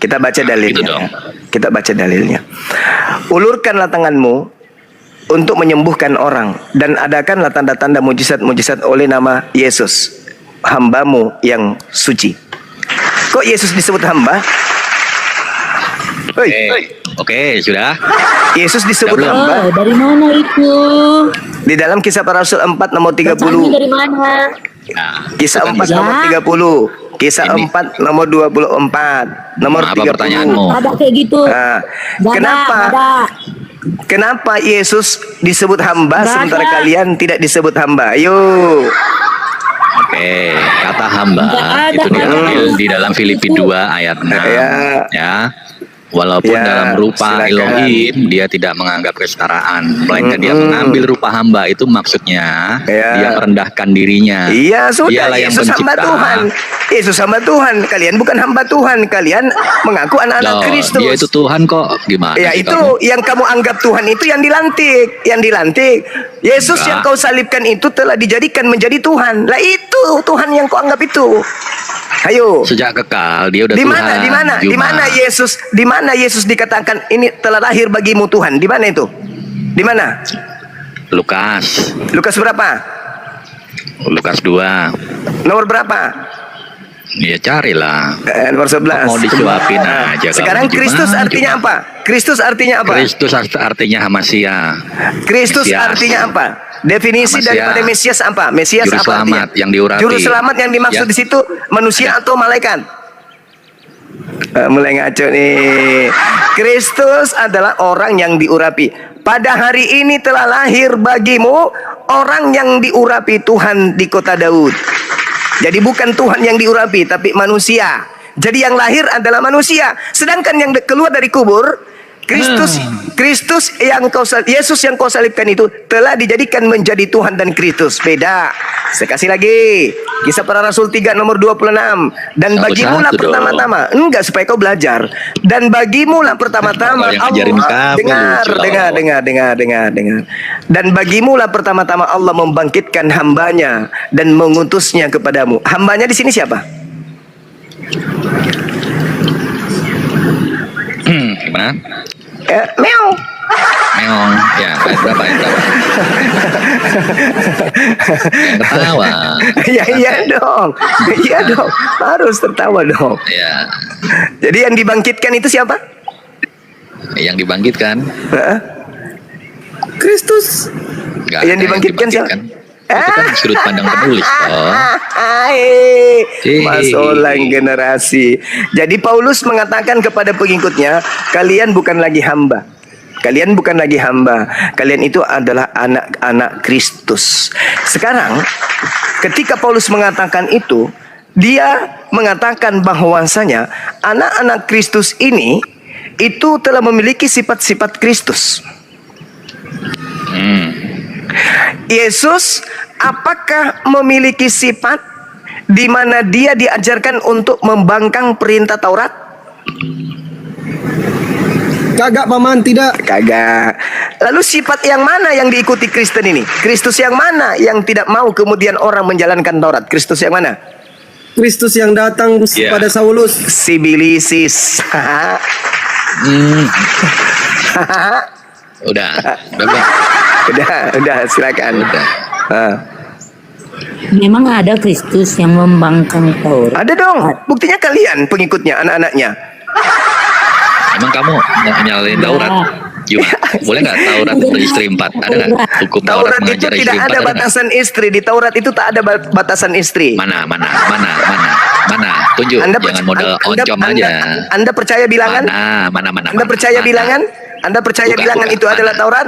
Kita baca dalilnya. Gitu dong. Kita baca dalilnya. Ulurkanlah tanganmu untuk menyembuhkan orang, dan adakanlah tanda-tanda mujizat-mujizat oleh nama Yesus, hambamu yang suci. Kok Yesus disebut hamba? Oke, sudah. Yesus disebut hamba. Dari mana itu? Di dalam Kisah Para Rasul 4 nomor 30. Dari mana? Nah, Kisah 4 nomor 30. Kisah 4 nomor 24. Nomor apa 30. pertanyaanmu? Ada kayak gitu. Nah, Kenapa Yesus disebut hamba sementara kalian tidak disebut hamba? Ayo. Oke, kata hamba itu diambil di dalam Filipi 2 ayat 6 ya. Walaupun dalam rupa Elohim dia tidak menganggap kesetaraan, melainkan dia mengambil rupa hamba. Itu maksudnya dia merendahkan dirinya. Iya, sudah. Dialah yang Yesus hamba pencipta. Tuhan. Yesus hamba Tuhan. Kalian bukan hamba Tuhan. Kalian mengaku anak-anak Kristus. Dia itu Tuhan kok. Gimana Ya sih itu kamu? yang kamu anggap Tuhan itu yang dilantik. Yesus yang kau salibkan itu telah dijadikan menjadi Tuhan. Lah itu Tuhan yang kau anggap itu. Ayo. Sejak kekal dia udah Di Tuhan. mana? Di mana Yesus dikatakan ini telah lahir bagimu Tuhan? Di mana itu? Di mana? Lukas Lukas berapa? Lukas 2 Nomor berapa? Ya carilah. Nomor 11. Mau disuapin aja. Sekarang kamu. Kristus Gimana artinya coba? apa? Kristus artinya apa? Kristus artinya Hamasia. Kristus Mesias. artinya apa? Definisi Mesias. daripada Mesias apa? Mesias Juru apa selamat artinya? yang diurapi. Juru selamat yang dimaksud Ya. di situ manusia Ada. atau malaikat? Mulai ngaco nih. Kristus adalah orang yang diurapi. Pada hari ini telah lahir bagimu orang yang diurapi Tuhan di kota Daud. Jadi bukan Tuhan yang diurapi, tapi manusia. Jadi yang lahir adalah manusia. Sedangkan yang keluar dari kubur, Kristus Yesus yang kau salibkan itu telah dijadikan menjadi Tuhan dan Kristus. Beda. Saya kasih lagi. Kisah Para Rasul 3 nomor 26. Dan bagimu lah Satu-satu dong. pertama-tama. Enggak, supaya kau belajar. Dan bagimu lah pertama-tama Kalau yang ngajarin kamu, dengar. Dan bagimu lah pertama-tama Allah membangkitkan hambanya dan mengutusnya kepadamu. Hambanya di sini siapa? Gimana? Meong. Meong. Ya, ayat berapa? Yang ketawa. Ya iya dong. Iya dong. Harus tertawa dong. Ya, Jadi yang dibangkitkan itu siapa? yang dibangkitkan. Hah? Kristus. Nggak Yang ada dibangkitkan siapa? Itu kan sudut pandang penulis. Oh. Masolang generasi. Jadi Paulus mengatakan kepada pengikutnya, kalian bukan lagi hamba. Kalian bukan lagi hamba. Kalian itu adalah anak-anak Kristus. Sekarang, ketika Paulus mengatakan itu, dia mengatakan bahwasanya anak-anak Kristus ini itu telah memiliki sifat-sifat Kristus. Yesus apakah memiliki sifat di mana dia diajarkan untuk membangkang perintah Taurat? Kagak paman, tidak. Kagak. Lalu sifat yang mana yang diikuti Kristen ini? Kristus yang mana yang tidak mau kemudian orang menjalankan Taurat? Kristus yang mana? Kristus yang datang Ya. pada Saulus. Sibilisis. Udah Bang. Udah silakan. Memang ada Kristus yang membangkang Taurat. Ada dong. Buktinya kalian pengikutnya, anak-anaknya. Emang kamu mau nyalain Taurat? Gimana? Boleh nggak Taurat untuk istri 4? Ada nggak? Hukum Taurat Taurat itu mengajar istri tidak 4 ada ada nggak? batasan istri. Di Taurat itu tak ada batasan istri. Mana? Tunjuk. Jangan modal oncom aja. Anda percaya bilangan? Mana? Anda percaya bilangan? Anda percaya Buka, bilangan buka. itu adalah Mana? Taurat?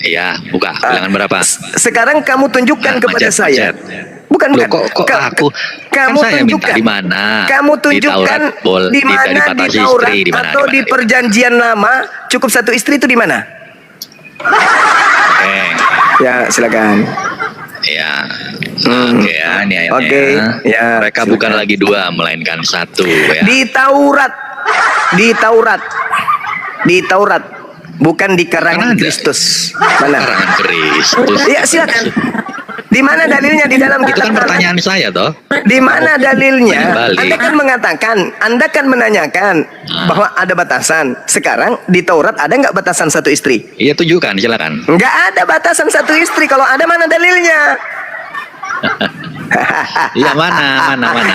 Iya, buka. Bilangan berapa? Sekarang kamu tunjukkan Nah, kepada macet, saya. macet. Bukan. Loh, kok aku? Kamu Kan saya minta tunjukkan. di mana? Kamu Di tunjukkan Taurat, di mana di dibatasi Taurat istri, di mana, atau di di mana? Perjanjian Lama cukup satu istri itu di mana? Oke. Ya, silakan. Ya. Oke ya, ini ayatnya. Oke, ya, Mereka silakan. bukan lagi 2 melainkan 1 ya. Di Taurat. Bukan di karangan Kan ada. Kristus. Mana? Karangan Kristus. Iya, silakan. Di mana dalilnya di dalam Itu kan kitab? pertanyaan saya toh. Di mana dalilnya? Balik. Anda kan mengatakan, Anda kan menanyakan bahwa ada batasan. Sekarang di Taurat ada nggak batasan satu istri? Iya, tunjukkan, silakan. Nggak ada batasan satu istri. Kalau ada, mana dalilnya? Iya, mana.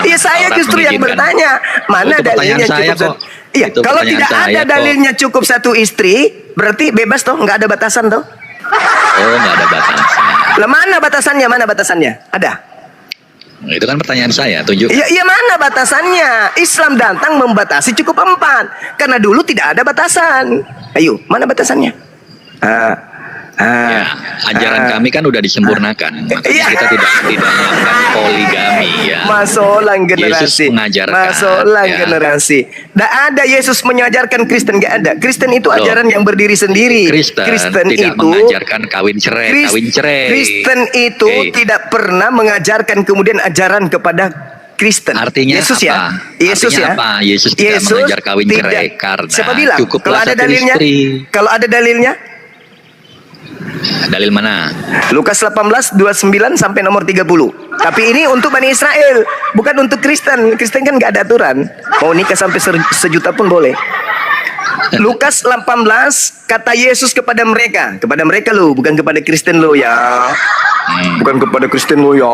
Iya, saya Taurat justru yang mengizinkan. bertanya. Mana Itu pertanyaan dalilnya saya cukup kok. satu? Iya, Itu kalau pertanyaan tidak saya ada kok. dalilnya cukup satu istri, berarti bebas toh, nggak ada batasan toh? Oh, nggak ada batasan. Lah mana batasannya? Mana batasannya? Ada? Itu kan pertanyaan saya, tunjuk. Iya, mana batasannya? Islam datang membatasi cukup 4. Karena dulu tidak ada batasan. Ayo, mana batasannya? Ya, ajaran kami kan udah disempurnakan. Maksudnya Iya. kita tidak melakukan poligami ya. Masolang generasi. Yesus mengajarkan, Masolang ya. generasi. Tidak ada Yesus mengajarkan Kristen, nggak ada. Kristen itu Loh. ajaran yang berdiri sendiri. Kristen tidak itu mengajarkan kawin cerai. Kristen itu tidak pernah mengajarkan kemudian ajaran kepada Kristen. Artinya Yesus apa? ya. Yesus Artinya ya. apa? Yesus tidak mengajar kawin cerai karena Siapa bilang? cukuplah Kalau ada satu dalilnya? istri. Kalau ada dalilnya? Dalil mana? Lukas 18:29 sampai nomor 30. Tapi ini untuk Bani Israel, bukan untuk Kristen. Kristen kan nggak ada aturan. Mau nikah sampai sejuta pun boleh. Lukas 18, kata Yesus kepada mereka lo, bukan kepada Kristen lo ya. Bukan kepada Kristen lo ya.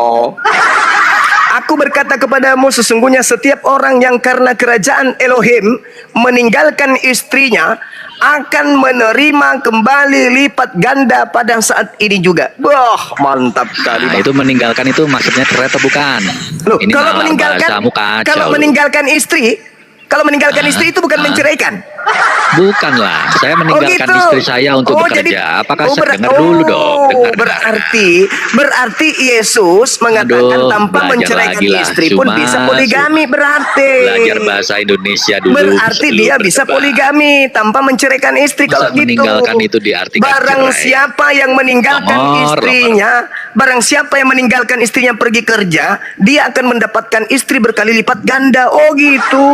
Aku berkata kepadamu, sesungguhnya setiap orang yang karena kerajaan Elohim meninggalkan istrinya akan menerima kembali lipat ganda pada saat ini juga. Wah, mantap kali. Nah, itu meninggalkan itu maksudnya cerai atau bukan? Loh, Ini kalau malah meninggalkan, bahasamu kacau. kalau meninggalkan istri, itu bukan menceraikan. Bukan lah, saya meninggalkan gitu. istri saya untuk bekerja. Apakah saya dengar dulu dong? Dengar. Berarti Yesus mengatakan tanpa belajar menceraikan lagi lah. istri pun Cuma bisa poligami berarti. Belajar bahasa Indonesia dulu. Berarti sebelum dia bisa berdebat. poligami tanpa menceraikan istri. Masa Kalau gitu, meninggalkan itu diartikan barang cerai? siapa yang meninggalkan istrinya, barang siapa yang meninggalkan istrinya pergi kerja, dia akan mendapatkan istri berkali lipat ganda. Oh gitu.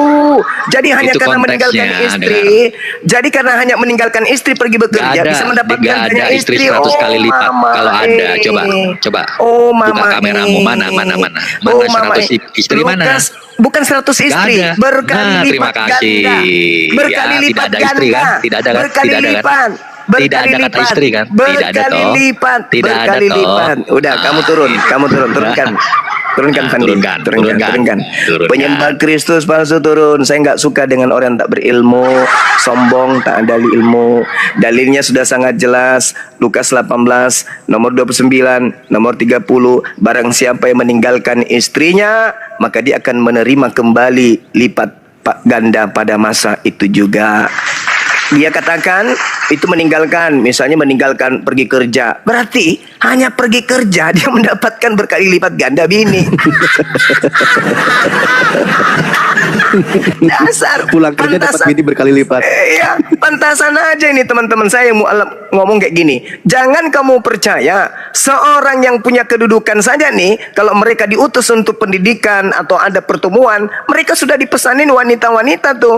Jadi hanya Itu karena konteksnya, meninggalkan istri, jadi karena hanya meninggalkan istri pergi bekerja bisa mendapatkan Gak ada banyak istri 100 kali lipat. mama, Kalau ada, coba Oh, buka mama, kameramu, mana Oh, mama, 100 istri mana? Lukas, bukan 100 istri, Gak ada. berkali Nah, lipat terima kasih. ganda. Berkali Ya, lipat tidak ada istri ganda. kan? Tidak ada kan? Berkali Tidak ada kan? lipat. Tidak ada kata istri kan? Tidak ada Berkali toh? lipat. Tidak ada Berkali toh? lipat. Udah, kamu turun, turunkan. Turunkan, Fandi. Turunkan. Penyembah Kristus palsu turun. Saya nggak suka dengan orang yang tak berilmu, sombong, tak ada ilmu. Dalilnya sudah sangat jelas. Lukas 18, nomor 29, nomor 30. Barang siapa yang meninggalkan istrinya, maka dia akan menerima kembali lipat ganda pada masa itu juga. Dia katakan itu misalnya meninggalkan pergi kerja. Berarti hanya pergi kerja dia mendapatkan berkali lipat ganda bini. Dasar Pulang kerja dapat bini berkali lipat. Iya, pantasan aja ini teman-teman saya ngomong kayak gini. Jangan kamu percaya seorang yang punya kedudukan saja nih, kalau mereka diutus untuk pendidikan atau ada pertemuan, mereka sudah dipesanin wanita-wanita tuh.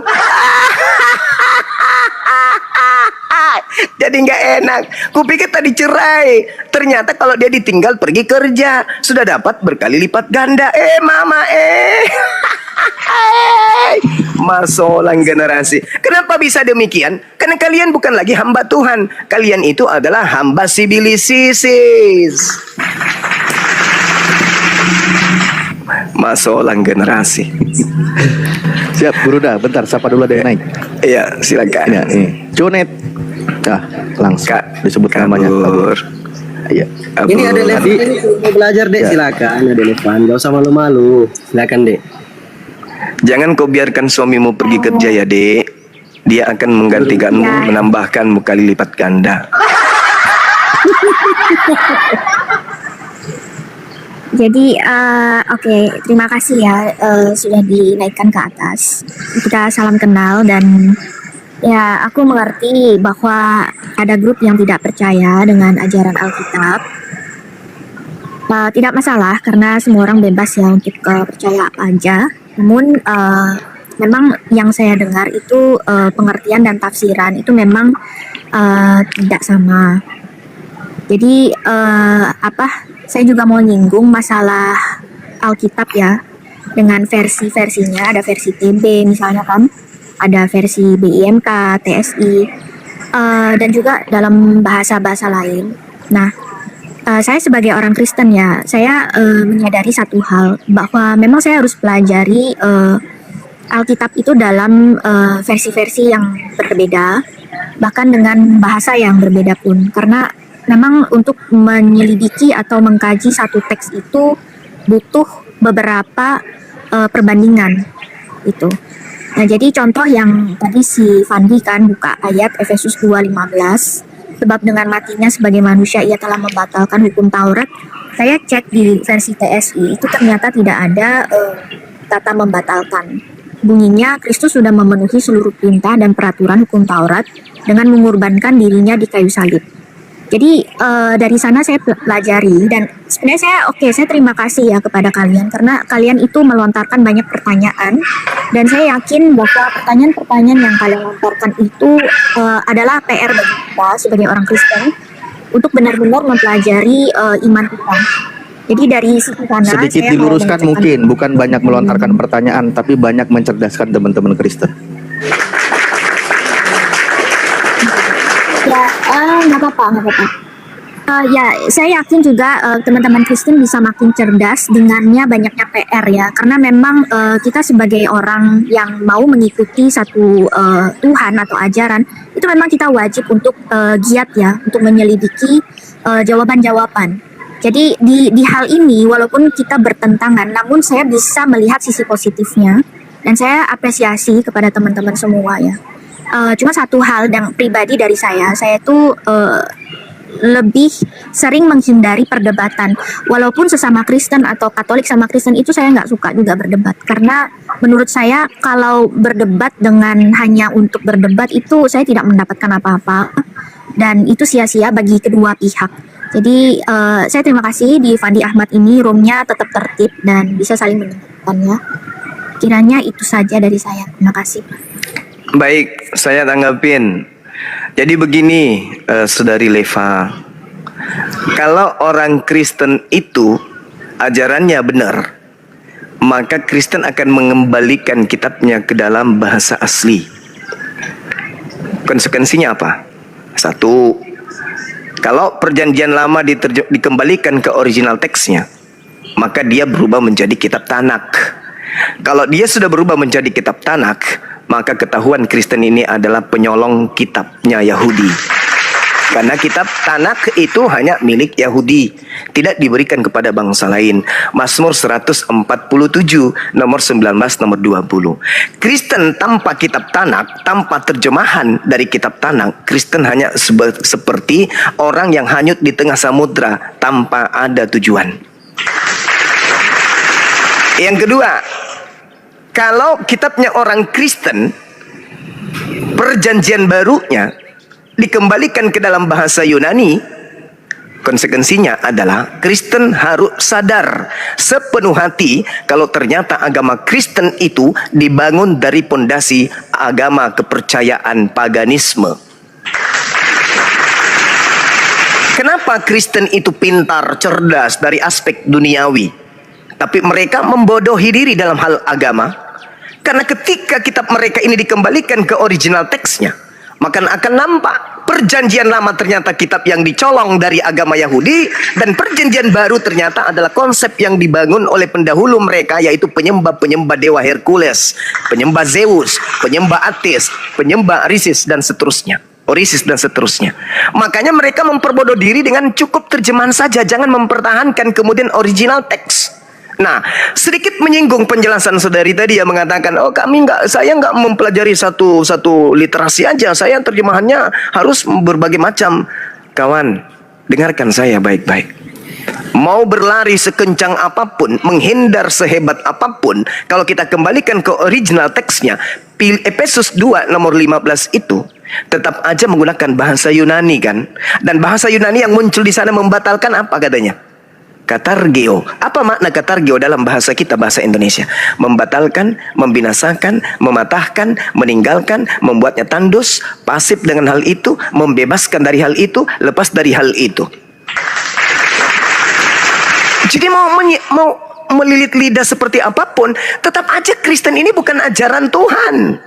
Jadi nggak enak. Kupikir tadi cerai, ternyata kalau dia ditinggal pergi kerja sudah dapat berkali lipat ganda. Mama Masolang generasi. Kenapa bisa demikian? Karena kalian bukan lagi hamba Tuhan. Kalian itu adalah hamba sibilisisis. Masolang generasi. Siap, Guru dah. Bentar, sapa dulu ada yang naik. Iya, silakan. Ini, Jonet. Nah, langsung disebut namanya. Iya. Ini ada Levan mau belajar dek, silakan. Ada Levan, gak usah malu-malu. Silakan dek. Jangan kau biarkan suamimu pergi kerja ya dek. Dia akan menggantikanmu, menambahkanmu kali lipat ganda. Jadi oke, terima kasih ya sudah dinaikkan ke atas. Kita salam kenal dan ya aku mengerti bahwa ada grup yang tidak percaya dengan ajaran Alkitab. Tidak masalah karena semua orang bebas ya untuk percaya apa aja. Namun memang yang saya dengar itu pengertian dan tafsiran itu memang tidak sama. Jadi saya juga mau nyinggung masalah Alkitab ya, dengan versi-versinya. Ada versi TB misalnya kan, ada versi BIMK, TSI, dan juga dalam bahasa-bahasa lain. Nah, saya sebagai orang Kristen ya, saya menyadari satu hal, bahwa memang saya harus pelajari Alkitab itu dalam versi-versi yang berbeda, bahkan dengan bahasa yang berbeda pun. Karena memang untuk menyelidiki atau mengkaji satu teks itu butuh beberapa perbandingan itu. Nah, jadi contoh yang tadi si Fandi kan buka ayat Efesus 2:15, sebab dengan matinya sebagai manusia ia telah membatalkan hukum Taurat. Saya cek di versi TSI itu ternyata tidak ada kata membatalkan. Bunyinya Kristus sudah memenuhi seluruh perintah dan peraturan hukum Taurat dengan mengorbankan dirinya di kayu salib. Jadi dari sana saya pelajari dan sebenarnya saya terima kasih ya kepada kalian karena kalian itu melontarkan banyak pertanyaan dan saya yakin bahwa pertanyaan-pertanyaan yang kalian lontarkan itu adalah PR bagi kita sebagai orang Kristen untuk benar-benar mempelajari iman kita. Jadi dari situ sana sedikit saya diluruskan mungkin bukan banyak melontarkan pertanyaan tapi banyak mencerdaskan teman-teman Kristen. Ya, nggak apa-apa. Ya, saya yakin juga teman-teman Kristen bisa makin cerdas dengannya banyaknya PR ya, karena memang kita sebagai orang yang mau mengikuti satu Tuhan atau ajaran, itu memang kita wajib untuk giat ya, untuk menyelidiki jawaban-jawaban. Jadi di hal ini walaupun kita bertentangan, namun saya bisa melihat sisi positifnya dan saya apresiasi kepada teman-teman semua ya. Cuma satu hal yang pribadi dari saya itu lebih sering menghindari perdebatan. Walaupun sesama Kristen atau Katolik sama Kristen itu saya nggak suka juga berdebat. Karena menurut saya kalau berdebat dengan hanya untuk berdebat itu saya tidak mendapatkan apa-apa. Dan itu sia-sia bagi kedua pihak. Jadi saya terima kasih di Fandi Ahmad ini roomnya tetap tertib dan bisa saling mendengarkan ya. Kiranya itu saja dari saya. Terima kasih. Baik, saya tanggapin. Jadi begini, Saudari Leva, kalau orang Kristen itu ajarannya benar, maka Kristen akan mengembalikan kitabnya ke dalam bahasa asli. Konsekuensinya apa? Satu, kalau perjanjian lama dikembalikan ke original teksnya, maka dia berubah menjadi kitab Tanak. Kalau dia sudah berubah menjadi kitab Tanak, maka ketahuan Kristen ini adalah penyolong kitabnya Yahudi. Karena kitab Tanak itu hanya milik Yahudi, tidak diberikan kepada bangsa lain. Mazmur 147 nomor 19 nomor 20. Kristen tanpa kitab Tanak, tanpa terjemahan dari kitab Tanak, Kristen hanya seperti orang yang hanyut di tengah samudra tanpa ada tujuan. Yang kedua, kalau kitabnya orang Kristen, perjanjian barunya dikembalikan ke dalam bahasa Yunani, konsekuensinya adalah Kristen harus sadar sepenuh hati kalau ternyata agama Kristen itu dibangun dari pondasi agama kepercayaan paganisme. Kenapa Kristen itu pintar, cerdas dari aspek duniawi, tapi mereka membodohi diri dalam hal agama? Karena ketika kitab mereka ini dikembalikan ke original teksnya, maka akan nampak perjanjian lama ternyata kitab yang dicolong dari agama Yahudi, dan perjanjian baru ternyata adalah konsep yang dibangun oleh pendahulu mereka, yaitu penyembah-penyembah dewa Hercules, penyembah Zeus, penyembah Atis, penyembah Orisis dan seterusnya. Makanya mereka memperbodoh diri dengan cukup terjemahan saja, jangan mempertahankan kemudian original teks. Nah, sedikit menyinggung penjelasan saudari tadi yang mengatakan, saya nggak mempelajari satu literasi aja, saya terjemahannya harus berbagai macam. Kawan, dengarkan saya baik-baik. Mau berlari sekencang apapun, menghindar sehebat apapun, kalau kita kembalikan ke original teksnya, Efesus 2 nomor 15 itu tetap aja menggunakan bahasa Yunani kan? Dan bahasa Yunani yang muncul di sana membatalkan apa katanya? Katargeo. Apa makna katargeo dalam bahasa kita, bahasa Indonesia? Membatalkan, membinasakan, mematahkan, meninggalkan, membuatnya tandus, pasif dengan hal itu, membebaskan dari hal itu, lepas dari hal itu. Jadi mau melilit lidah seperti apapun, tetap aja Kristen ini bukan ajaran Tuhan.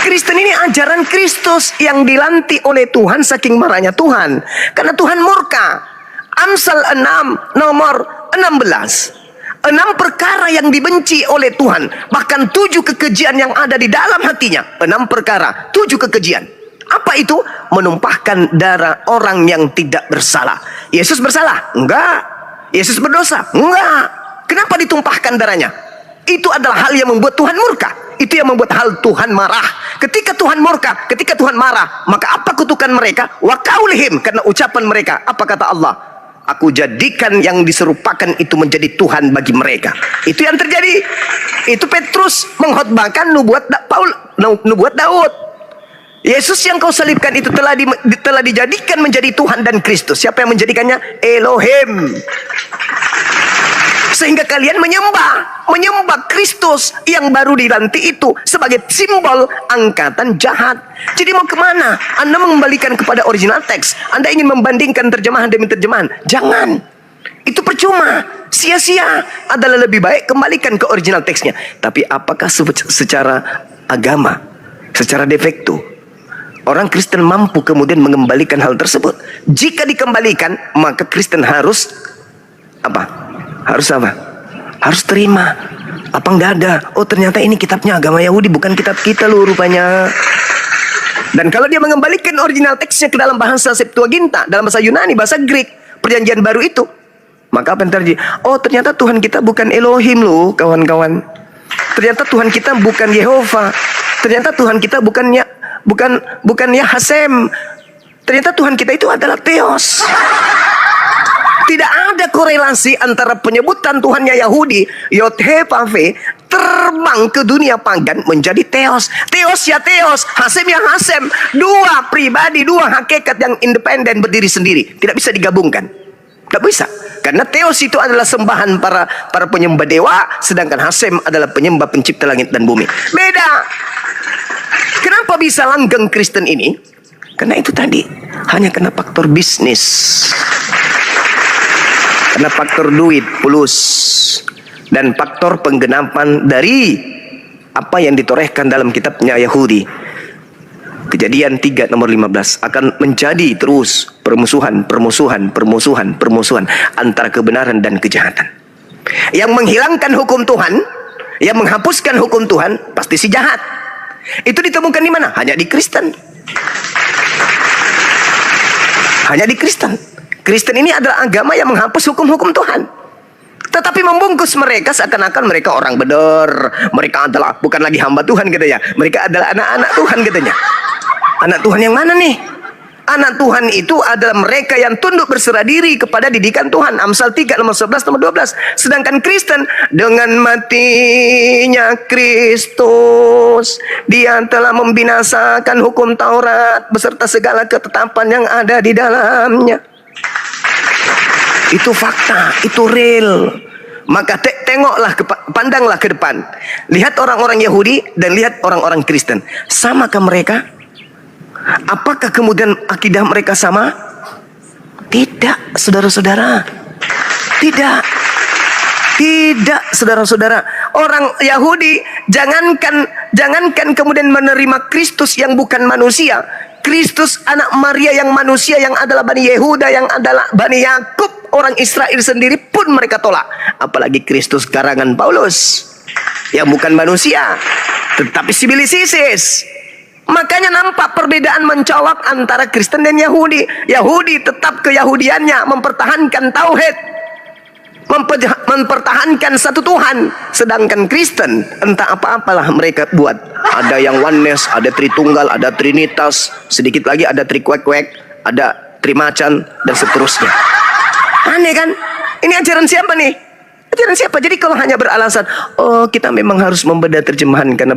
Kristen ini ajaran Kristus yang dilantik oleh Tuhan saking marahnya Tuhan. Karena Tuhan murka. Amsal 6 nomor 16. 6 perkara yang dibenci oleh Tuhan, bahkan 7 kekejian yang ada di dalam hatinya. 6 perkara, 7 kekejian. Apa itu? Menumpahkan darah orang yang tidak bersalah. Yesus bersalah? Enggak. Yesus berdosa? Enggak. Kenapa ditumpahkan darahnya? Itu adalah hal yang membuat Tuhan murka. Itu yang membuat hal Tuhan marah. Ketika Tuhan murka, ketika Tuhan marah, maka apa kutukan mereka? Wa qaulihim, karena ucapan mereka. Apa kata Allah? Aku jadikan yang diserupakan itu menjadi Tuhan bagi mereka. Itu yang terjadi. Itu Petrus mengkhotbahkan nubuat Daud. Yesus yang kau salibkan itu telah dijadikan menjadi Tuhan dan Kristus. Siapa yang menjadikannya? Elohim. Sehingga kalian menyembah Kristus yang baru dilantik itu sebagai simbol angkatan jahat. Jadi mau kemana? Anda mengembalikan kepada original teks. Anda ingin membandingkan terjemahan demi terjemahan. Jangan. Itu percuma. Sia-sia. Adalah lebih baik kembalikan ke original teksnya. Tapi apakah secara agama, secara de facto, Orang Kristen mampu kemudian mengembalikan hal tersebut. Jika dikembalikan, maka Kristen harus apa? Harus apa? Harus terima. Apa enggak ada? Oh, ternyata ini kitabnya agama Yahudi, bukan kitab kita loh rupanya. Dan kalau dia mengembalikan original teksnya ke dalam bahasa Septuaginta, dalam bahasa Yunani, bahasa Greek, perjanjian baru itu, maka apa yang terjadi? Oh, ternyata Tuhan kita bukan Elohim loh, kawan-kawan. Ternyata Tuhan kita bukan Yehova. Ternyata Tuhan kita bukan Yahasem. Ternyata Tuhan kita itu adalah Theos. Tidak ada korelasi antara penyebutan Tuhannya Yahudi, Yod-He-Vav-He, terbang ke dunia pagan menjadi Theos. Theos ya Theos, Hasem ya Hasem. Dua pribadi, dua hakikat yang independen berdiri sendiri. Tidak bisa digabungkan. Tidak bisa. Karena Theos itu adalah sembahan para penyembah dewa, sedangkan Hasem adalah penyembah pencipta langit dan bumi. Beda. Kenapa bisa langgeng Kristen ini? Karena itu tadi, hanya karena faktor bisnis. Karena faktor duit, pulus. Dan faktor penggenapan dari apa yang ditorehkan dalam kitabnya Yahudi. Kejadian 3 nomor 15 akan menjadi terus permusuhan antara kebenaran dan kejahatan. Yang menghilangkan hukum Tuhan, yang menghapuskan hukum Tuhan pasti si jahat. Itu ditemukan di mana? Hanya di Kristen. Hanya di Kristen. Kristen ini adalah agama yang menghapus hukum-hukum Tuhan. Tetapi membungkus mereka seakan-akan mereka orang benar. Mereka adalah bukan lagi hamba Tuhan katanya. Mereka adalah anak-anak Tuhan katanya. Anak Tuhan yang mana nih? Anak Tuhan itu adalah mereka yang tunduk berserah diri kepada didikan Tuhan. Amsal 3 nomor 11 nomor 12. Sedangkan Kristen, dengan matinya Kristus, dia telah membinasakan hukum Taurat beserta segala ketetapan yang ada di dalamnya. Itu fakta, itu real. Maka tengoklah, pandanglah ke depan. Lihat orang-orang Yahudi dan lihat orang-orang Kristen. Samakah mereka? Apakah kemudian akidah mereka sama? Tidak, saudara-saudara. Tidak. Tidak, saudara-saudara. Orang Yahudi jangankan kemudian menerima Kristus yang bukan manusia. Kristus anak Maria yang manusia, yang adalah Bani Yehuda, yang adalah Bani Yakub, orang Israel sendiri pun mereka tolak. Apalagi Kristus karangan Paulus yang bukan manusia, tetapi sibilis Isis. Makanya nampak perbedaan mencolok antara Kristen dan Yahudi. Yahudi tetap keyahudiannya, mempertahankan tauhid, mempertahankan satu Tuhan. Sedangkan Kristen entah apa-apalah mereka buat. Ada yang oneness, ada Tritunggal, ada Trinitas, sedikit lagi ada Trikwek-kwek, ada Trimacan, dan seterusnya. Aneh kan? Ini ajaran siapa nih? Ajaran siapa? Jadi kalau hanya beralasan, oh kita memang harus membedah terjemahan karena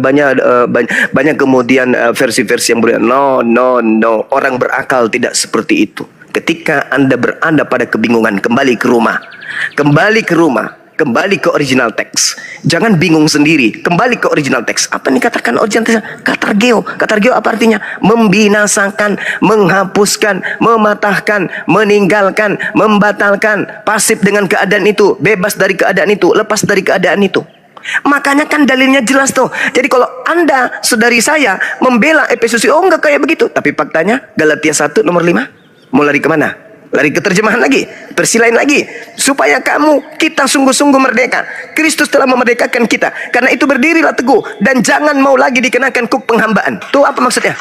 banyak kemudian versi-versi yang berbeda. No. Orang berakal tidak seperti itu. Ketika Anda berada pada kebingungan, kembali ke rumah. Kembali ke original teks. Jangan bingung sendiri. Kembali ke original teks. Apa nih katakan original teks? Katargeo. Katargeo apa artinya? Membinasakan, menghapuskan, mematahkan, meninggalkan, membatalkan. Pasif dengan keadaan itu, bebas dari keadaan itu, lepas dari keadaan itu. Makanya kan dalilnya jelas tuh. Jadi kalau Anda, saudari saya, membela Efesus, oh enggak kayak begitu. Tapi faktanya Galatia 1 nomor 5. Mau lari kemana? Lari ke terjemahan lagi, versi lain lagi, supaya kita sungguh-sungguh merdeka. Kristus telah memerdekakan kita. Karena itu berdirilah teguh dan jangan mau lagi dikenakan kuk penghambaan. Tuh apa maksudnya?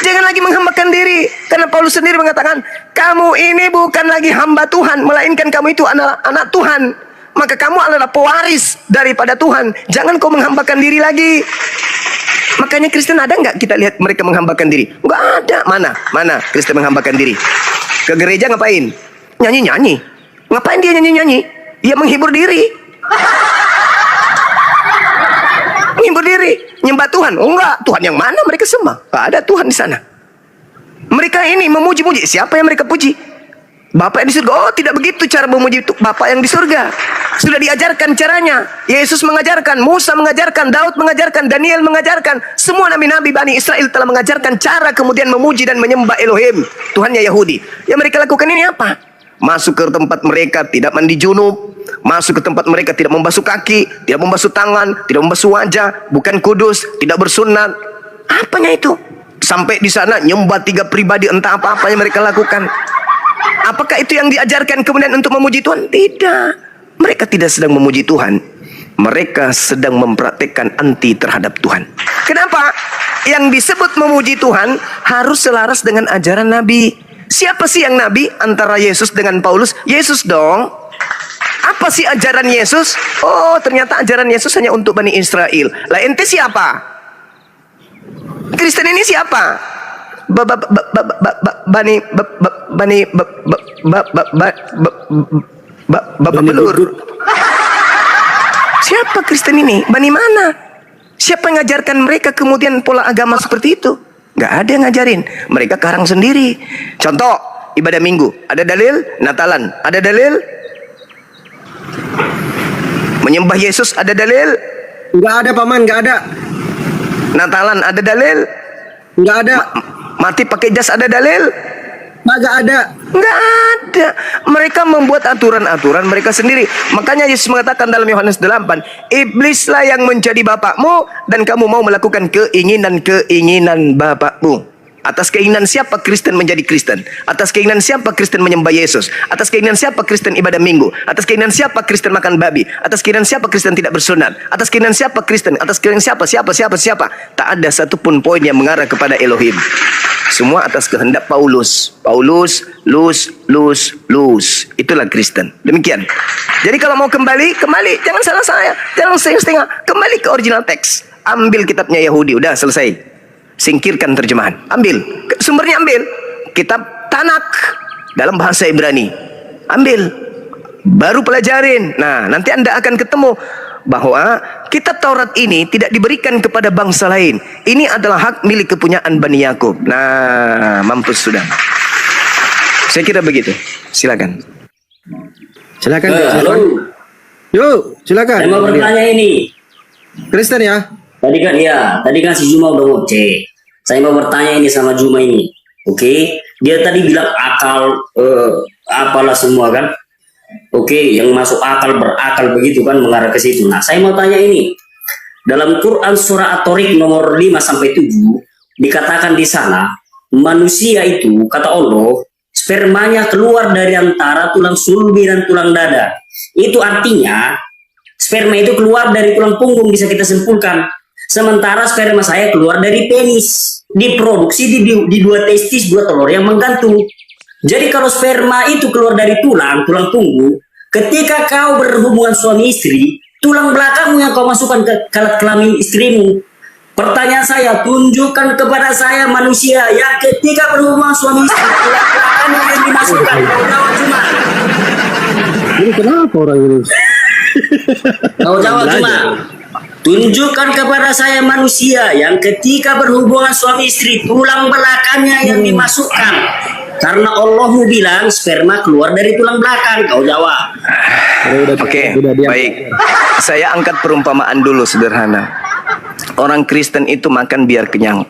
Jangan lagi menghambakan diri. Karena Paulus sendiri mengatakan, kamu ini bukan lagi hamba Tuhan, melainkan kamu itu adalah anak Tuhan. Maka kamu adalah pewaris daripada Tuhan. Jangan kau menghambakan diri lagi. Makanya Kristen ada nggak kita lihat mereka menghambakan diri? Nggak ada. Mana Kristen menghambakan diri? Ke gereja ngapain? Nyanyi-nyanyi. Ngapain dia nyanyi-nyanyi? Dia menghibur diri. Menghibur diri. Nyembah Tuhan. Oh enggak, Tuhan yang mana mereka sembah? Enggak ada Tuhan di sana. Mereka ini memuji-muji. Siapa yang mereka puji? Bapak yang di surga. Oh tidak begitu cara memuji Bapak yang di surga. Sudah diajarkan caranya. Yesus mengajarkan, Musa mengajarkan, Daud mengajarkan, Daniel mengajarkan. Semua nabi-nabi Bani Israel telah mengajarkan cara kemudian memuji dan menyembah Elohim, Tuhannya Yahudi. Yang mereka lakukan ini apa? Masuk ke tempat mereka tidak mandi junub. Masuk ke tempat mereka tidak membasuh kaki, tidak membasuh tangan, tidak membasuh wajah, bukan kudus, tidak bersunat. Apanya itu? Sampai di sana nyembah 3 pribadi, entah apa-apa yang mereka lakukan. Apakah itu yang diajarkan kemudian untuk memuji Tuhan? Tidak. Mereka tidak sedang memuji Tuhan. Mereka sedang mempraktekkan anti terhadap Tuhan. Kenapa? Yang disebut memuji Tuhan harus selaras dengan ajaran Nabi. Siapa sih yang Nabi antara Yesus dengan Paulus? Yesus dong. Apa sih ajaran Yesus? Oh, ternyata ajaran Yesus hanya untuk Bani Israel. Lah ente siapa? Kristen ini siapa? Bapak Belur. Siapa Kristen ini? Bani mana? Siapa yang ngajarkan mereka kemudian pola agama seperti itu? Gak ada yang ngajarin. Mereka karang sendiri. Contoh, ibadah minggu. Ada dalil? Natalan. Ada dalil? Menyembah Yesus ada dalil? Enggak ada paman, enggak ada. Natalan ada dalil? Enggak ada. Mati pakai jas ada dalil? Enggak ada. Enggak ada. Mereka membuat aturan-aturan mereka sendiri. Makanya Yesus mengatakan dalam Yohanes 8, iblislah yang menjadi bapakmu dan kamu mau melakukan keinginan-keinginan bapakmu. Atas keinginan siapa Kristen menjadi Kristen? Atas keinginan siapa Kristen menyembah Yesus? Atas keinginan siapa Kristen ibadah minggu? Atas keinginan siapa Kristen makan babi? Atas keinginan siapa Kristen tidak bersunat? Atas keinginan siapa Kristen? Atas keinginan siapa? Tak ada satupun poin yang mengarah kepada Elohim. Semua atas kehendak Paulus. Itulah Kristen. Demikian. Jadi kalau mau kembali, jangan salah saya. Jangan setengah-setengah. Kembali ke original teks. Ambil kitabnya Yahudi. Udah selesai. Singkirkan terjemahan. Ambil. Sumbernya ambil. Kitab Tanak. Dalam bahasa Ibrani. Ambil. Baru pelajarin. Nah, nanti Anda akan ketemu bahwa kitab Taurat ini tidak diberikan kepada bangsa lain. Ini adalah hak milik kepunyaan Bani Yakub. Nah, mampus sudah. Saya kira begitu. Silakan. Silakan. Halo. Yuk, silakan. Saya mau bertanya ini. Kristen ya? Tadi kan si Juma udah ngoceh. Saya mau bertanya ini sama Juma ini. Oke, dia tadi bilang akal apalah semua kan. Oke, yang masuk akal berakal begitu kan mengarah ke situ. Nah, saya mau tanya ini. Dalam Quran surah At-Tariq nomor 5 sampai 7 dikatakan di sana manusia itu kata Allah spermanya keluar dari antara tulang sulbi dan tulang dada. Itu artinya sperma itu keluar dari tulang punggung bisa kita simpulkan. Sementara sperma saya keluar dari penis, diproduksi di 2 testis 2 telur yang menggantung. Jadi kalau sperma itu keluar dari tulang punggung, ketika kau berhubungan suami istri, tulang belakangmu yang kau masukkan ke alat kelamin istrimu. Pertanyaan saya, tunjukkan kepada saya manusia yang ketika berhubungan suami istri, tulang belakangmu yang dimasukkan. Kau jawab cuma. Ini kenapa orang ini? Kau jawab cuma. Tunjukkan kepada saya manusia yang ketika berhubungan suami istri tulang belakangnya yang dimasukkan. Karena Allah bilang sperma keluar dari tulang belakang. Kau jawab. Oke, baik. Saya angkat perumpamaan dulu sederhana. Orang Kristen itu makan biar kenyang.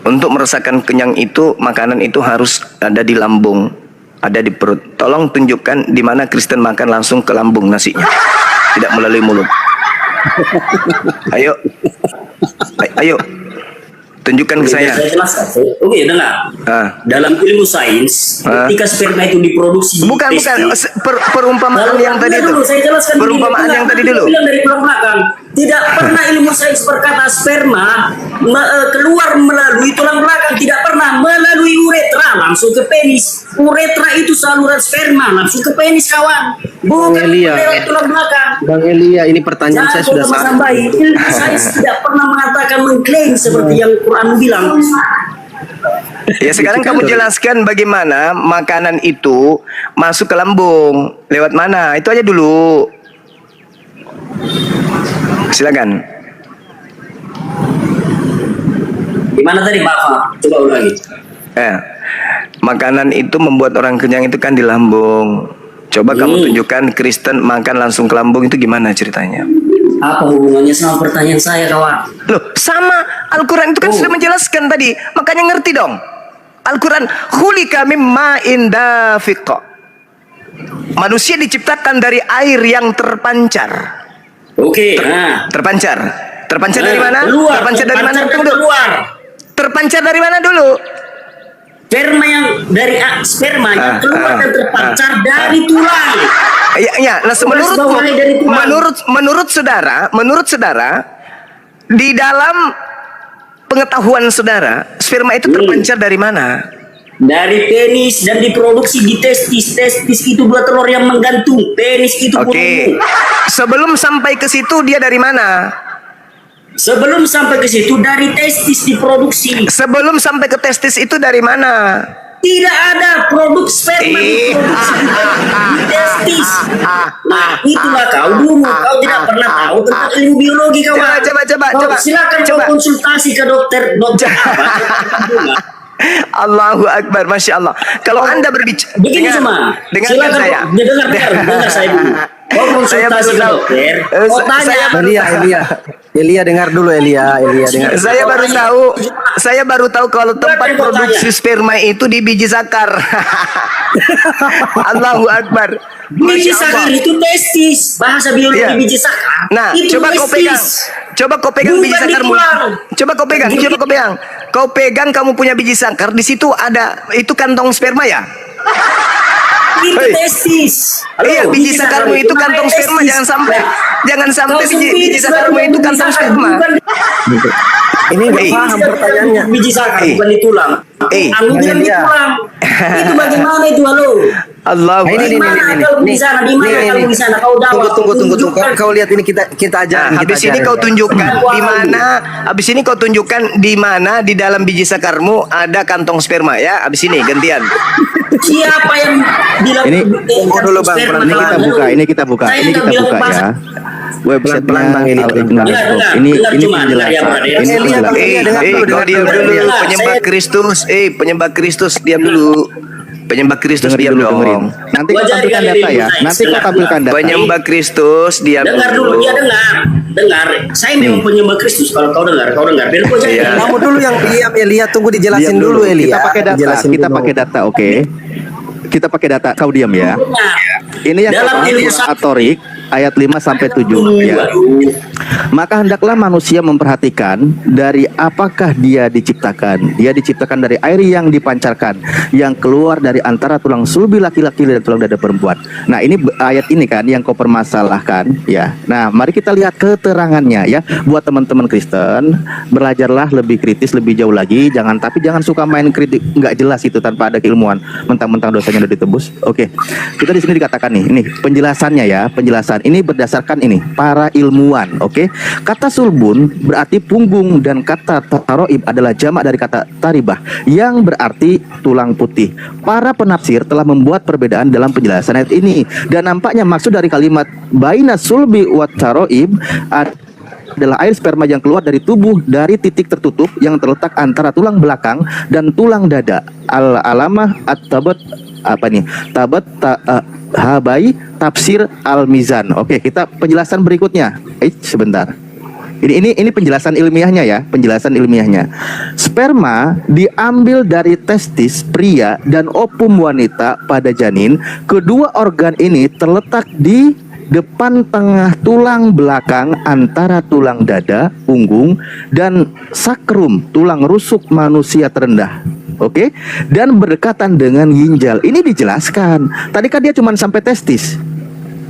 Untuk merasakan kenyang itu, makanan itu harus ada di lambung, ada di perut. Tolong tunjukkan di mana Kristen makan langsung ke lambung nasinya, tidak melalui mulut. Ayo, tunjukkan ke saya. Saya jelaskan. Oke, dengar. Dalam ilmu sains, ketika sperma itu diproduksi, bukan perumpamaan yang tadi itu. Perumpamaan yang tadi dulu. Dari tulang belakang. Tidak pernah ilmu sains berkata sperma keluar melalui tulang belakang, tidak pernah melalui uretra langsung ke penis. Uretra itu saluran sperma langsung ke penis, kawan. Bukan melalui tulang belakang. Bang Elia, ini pertanyaan saya sudah salah. Ilmu sains tidak pernah mengatakan mengklaim seperti yang Quran bilang. Ya sekarang kamu jelaskan bagaimana makanan itu masuk ke lambung, lewat mana? Itu aja dulu. Silakan. Gimana tadi Bapak? Coba ulangi. Makanan itu membuat orang kenyang itu kan di lambung. Coba kamu tunjukkan Kristen makan langsung ke lambung itu gimana ceritanya? Apa hubungannya sama pertanyaan saya, kawan? Loh, sama. Al-Quran itu kan sudah menjelaskan tadi. Makanya ngerti dong. Al-Quran, khulika mimma indafiqa. Manusia diciptakan dari air yang terpancar. Oke, terpancar. Terpancar dari mana? Keluar, terpancar dari mana? Keluar. Terpancar dari mana dulu? Sperma yang dari sperma yang keluar dan terpancar dari tulang. Ya, nah menurut saudara, di dalam pengetahuan saudara, sperma itu terpancar dari mana? Dari penis dan diproduksi di testis. Testis itu 2 telur yang menggantung. Penis itu Oke. Sebelum sampai ke situ dia dari mana? Sebelum sampai ke situ dari testis diproduksi. Sebelum sampai ke testis itu dari mana? Tidak ada produk sperma diproduksi di testis. Nah, itulah kau tidak pernah tahu tentang ilmu biologi kawan. Coba. Silakan kau konsultasi ke dokter apa? Allahu Akbar, Masya Allah. Kalau Anda berbicara begini cuma, silakan saya. Dengar saya dulu. Kau konsultasi ke dokter. Kau tanya. Elia dengar dulu Elia dengar. Saya baru tahu kalau tempat produksi sperma itu di biji zakar. Allahu Akbar. Biji zakar itu testis. Bahasa biologi biji zakar. Nah, itu coba kau pegang biji zakarmu. Coba kau pegang. Kau pegang, kamu punya biji zakar. Di situ ada itu kantong sperma ya? Itu testis. Iya, biji zakarmu itu kantong sperma. Jangan sampai biji zakarmu itu kantong sperma. Ini nggak paham pertanyaannya. Biji zakar bukan di tulang. Aku bilang di tulang. Itu bagaimana itu halo? Allah. Di mana kalau di sana? Di mana kalau di sana? Kau dapat. Tunggu. Kau lihat ini kita aja. Habis ini kau tunjukkan di mana. Habis ini kau tunjukkan di mana di dalam biji zakarmu ada kantong sperma ya. Habis ini gantian. Siapa yang bilang Ini dulu Bang, ini kita buka ya. Websitenya ini penjelasan. Kau diam dulu, penyembah Kristus diam dulu. Penyembah Kristus diam dong. Nanti kau tampilkan data ya. Penyembah Kristus diam dulu. Dengar dulu, dia dengar. Saya memang penyembah Kristus. Kalau kau dengar. Biar kau jangan. Kamu dulu yang Elia tunggu dijelasin dulu Elia. Kita pakai data, oke. Kita pakai data, kau diam ya. Ini yang Atorik ayat 5 sampai 7 ya. Maka hendaklah manusia memperhatikan dari apakah dia diciptakan. Dia diciptakan dari air yang dipancarkan, yang keluar dari antara tulang sulbi laki-laki dan tulang dada perempuan. Nah, ini ayat ini kan yang kau permasalahkan ya. Nah, mari kita lihat keterangannya ya. Buat teman-teman Kristen, belajarlah lebih kritis, lebih jauh lagi. Jangan suka main kritik nggak jelas itu tanpa ada keilmuan. Mentang-mentang dosanya udah ditebus. Oke. Kita di sini dikatakan nih, ini penjelasannya ya, penjelasan. Ini berdasarkan ini para ilmuwan, oke. Kata sulbun berarti punggung dan kata taroib adalah jamak dari kata taribah yang berarti tulang putih. Para penafsir telah membuat perbedaan dalam penjelasan ayat ini dan nampaknya maksud dari kalimat baina sulbi wat taroib adalah air sperma yang keluar dari tubuh dari titik tertutup yang terletak antara tulang belakang dan tulang dada. Al-alamah at-tabat Habai Tafsir Al-Mizan. Oke, kita penjelasan berikutnya. Sebentar. Ini penjelasan ilmiahnya ya, penjelasan ilmiahnya. Sperma diambil dari testis pria dan ovum wanita pada janin. Kedua organ ini terletak di depan tengah tulang belakang antara tulang dada, punggung, dan sakrum, tulang rusuk manusia terendah. Oke, dan berdekatan dengan ginjal. Ini dijelaskan. Tadi kan dia cuma sampai testis.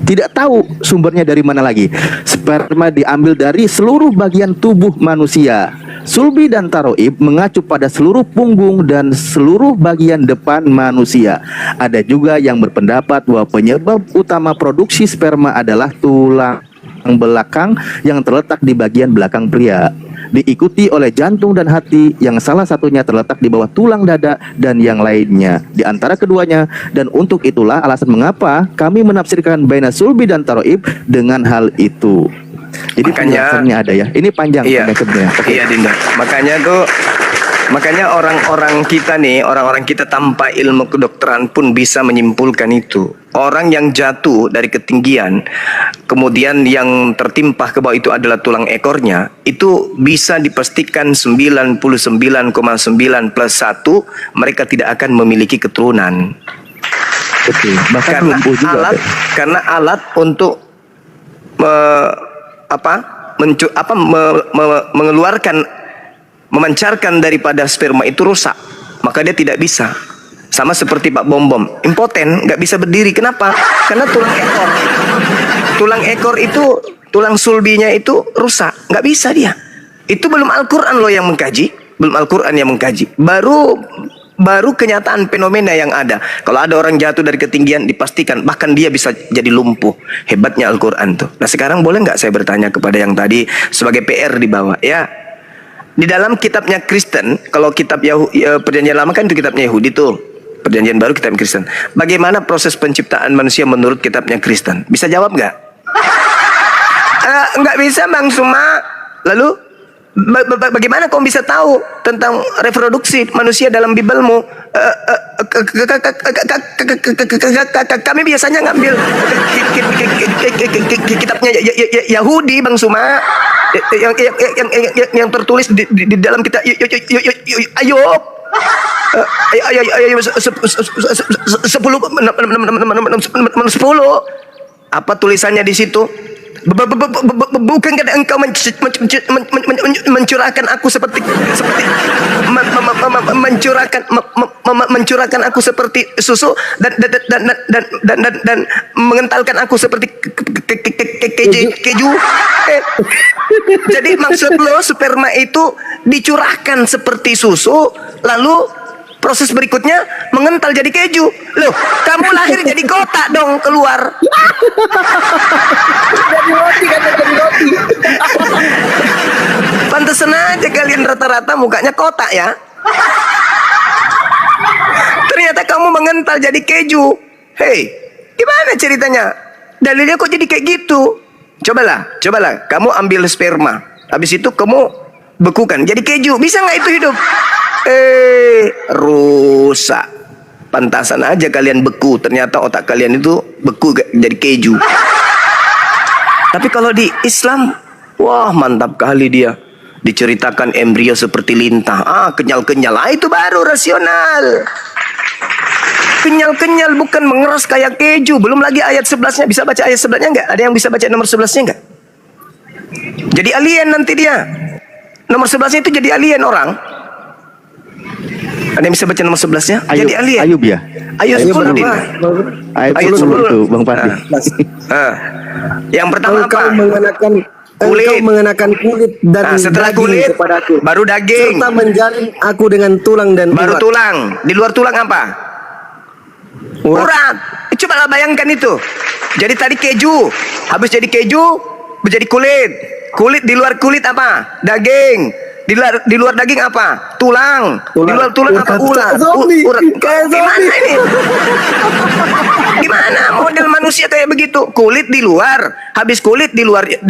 Tidak tahu sumbernya dari mana lagi. Sperma diambil dari seluruh bagian tubuh manusia. Sulbi dan taroib mengacu pada seluruh punggung dan seluruh bagian depan manusia. Ada juga yang berpendapat bahwa penyebab utama produksi sperma adalah tulang belakang yang terletak di bagian belakang pria, diikuti oleh jantung dan hati yang salah satunya terletak di bawah tulang dada dan yang lainnya di antara keduanya. Dan untuk itulah alasan mengapa kami menafsirkan baina sulbi dan taroib dengan hal itu. Jadi penjelasannya ada ya. Ini panjang. Iya, okay. Iya Dinda. Makanya orang-orang kita nih, orang-orang kita tanpa ilmu kedokteran pun bisa menyimpulkan itu. Orang yang jatuh dari ketinggian, kemudian yang tertimpa ke bawah itu adalah tulang ekornya, itu bisa dipastikan 99,9 plus 1 mereka tidak akan memiliki keturunan. Betul. Bahkan karena alat untuk mengeluarkan memancarkan daripada sperma itu rusak, maka dia tidak bisa. Sama seperti Pak Bom, impoten, nggak bisa berdiri. Kenapa? Karena tulang ekor itu, tulang sulbinya itu rusak, nggak bisa dia. Itu belum Al-Quran loh yang mengkaji, belum Al-Quran yang mengkaji. Baru kenyataan fenomena yang ada. Kalau ada orang jatuh dari ketinggian, dipastikan bahkan dia bisa jadi lumpuh. Hebatnya Al-Quran tuh. Nah sekarang boleh nggak saya bertanya kepada yang tadi sebagai PR di bawah ya? Di dalam kitabnya Kristen, kalau kitab Perjanjian Lama kan itu kitabnya Yahudi tuh. Perjanjian Baru kitab Kristen. Bagaimana proses penciptaan manusia menurut kitabnya Kristen? Bisa jawab nggak? Nggak bisa Bang Suma. Lalu bagaimana kau bisa tahu tentang reproduksi manusia dalam Bibelmu? Kami biasanya ngambil kitabnya Yahudi Bang Suma, yang tertulis di dalam kitab Ayub. Ayo 10 apa tulisannya di situ? Bukankah engkau mencurahkan aku seperti mencurahkan aku seperti susu dan mengentalkan aku seperti keju. Jadi maksud lo sperma itu dicurahkan seperti susu, lalu proses berikutnya mengental jadi keju. Loh, kamu lahir jadi kotak dong keluar. Jadi roti kan, jadi roti. Pantesan aja kalian rata-rata mukanya kotak ya. Ternyata kamu mengental jadi keju. Hei, gimana ceritanya? Dalilnya kok jadi kayak gitu? Cobalah, kamu ambil sperma, habis itu kamu bekukan jadi keju. Bisa nggak itu hidup? Rusak. Pantasan aja kalian beku. Ternyata otak kalian itu beku jadi keju. Tapi kalau di Islam, wah mantap kali dia. Diceritakan embrio seperti lintah. Kenyal-kenyal. Itu baru rasional. Kenyal-kenyal, bukan mengeras kayak keju. Belum lagi ayat 11-nya. Bisa baca ayat 11-nya nggak? Ada yang bisa baca nomor 11-nya nggak? Jadi alien nanti dia. Nomor 11-nya itu jadi alien orang. Ada yang bisa baca nomor 11-nya? Jadi alien. Ayub ya? Ayub 10 Din. Ayub 10 itu Bang Fadli. Yang pertama apa? Engkau mengenakan kulit dan setelah daging kulit kepadaku, baru daging, serta menjalin aku dengan tulang dan baru urat. tulang. Di luar tulang apa? Urat. Coba lah bayangkan itu. Jadi tadi keju, habis jadi keju menjadi kulit. Kulit, di luar kulit apa? Daging. Di luar daging apa? Tulang. Di luar tulang apa? Urat. Urat. Gimana ini? Gimana model manusia kayak begitu? Kulit di luar, habis kulit di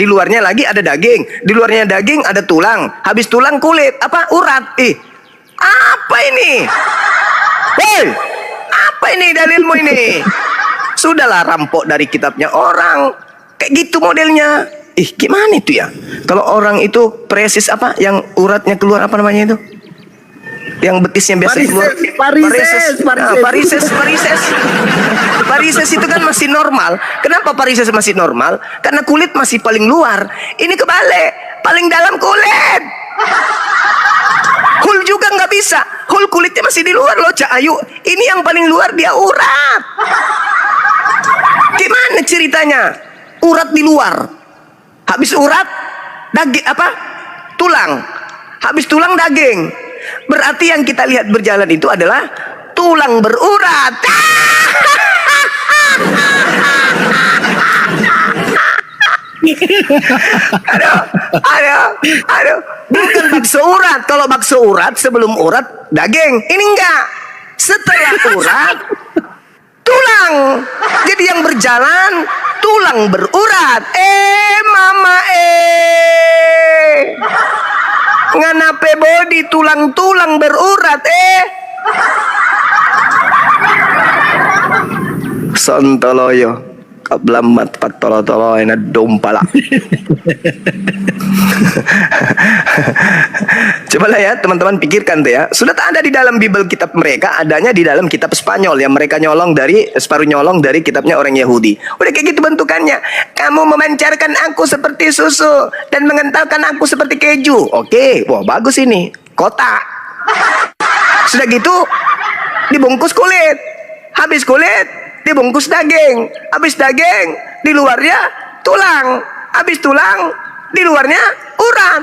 luarnya lagi ada daging. Di luarnya daging ada tulang. Habis tulang kulit apa? Urat. Apa ini? Hei, apa ini dalilmu ini? Sudahlah, rampok dari kitabnya orang. Kayak gitu modelnya. Gimana itu ya? Kalau orang itu presis apa? Yang uratnya keluar apa namanya itu? Yang betisnya biasa keluar. Parises itu kan masih normal. Kenapa parises masih normal? Karena kulit masih paling luar. Ini kebalik, paling dalam kulit. Hul juga nggak bisa. Hul kulitnya masih di luar loh, Cak Ayu. Ini yang paling luar dia urat. Gimana ceritanya? Urat di luar. Habis urat, daging apa? Tulang. Habis tulang daging. Berarti yang kita lihat berjalan itu adalah tulang berurat. Aduh. Bukan bakso urat. Kalau bakso urat sebelum urat daging. Ini enggak. Setelah urat tulang. Jadi yang berjalan tulang berurat. Mama nganape body tulang-tulang berurat Sontoloyo kablamat patolo-tolo ena dompala. Cobalah ya teman-teman pikirkan tuh ya. Sudah tak ada di dalam Bible kitab mereka, adanya di dalam kitab Spanyol yang mereka separuh nyolong dari kitabnya orang Yahudi. Udah kayak gitu bentukannya. Kamu memancarkan aku seperti susu dan mengentalkan aku seperti keju. Oke, wah bagus ini. kotak. Sudah gitu dibungkus kulit. Habis kulit dibungkus daging. Habis daging di luarnya tulang. Habis tulang di luarnya urat.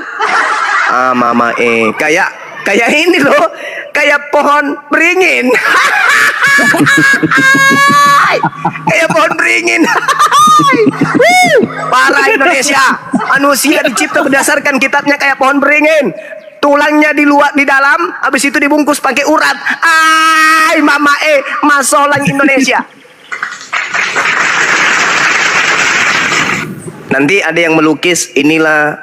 Mama kayak ini loh, kayak pohon beringin. Kayak pohon beringin. Parah Indonesia. Manusia dicipta berdasarkan kitabnya kayak pohon beringin. Tulangnya di luar, di dalam, habis itu dibungkus pakai urat. Mama masolang Indonesia. Nanti ada yang melukis, inilah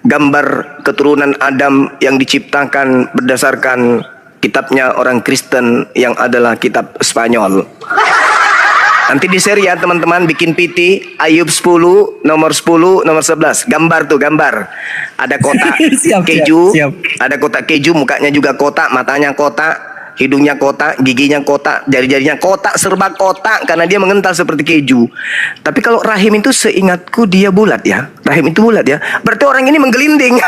gambar keturunan Adam yang diciptakan berdasarkan kitabnya orang Kristen yang adalah kitab Spanyol. Nanti di seri ya teman-teman, bikin PT Ayub 10 nomor 10 nomor 11. Gambar tuh, gambar. Ada kotak keju, ada kotak keju, mukanya juga kotak, matanya kotak, hidungnya kotak, giginya kotak, jari-jarinya kotak, serba kotak karena dia mengental seperti keju. Tapi kalau rahim itu seingatku dia bulat ya. Rahim itu bulat ya. Berarti orang ini menggelinding.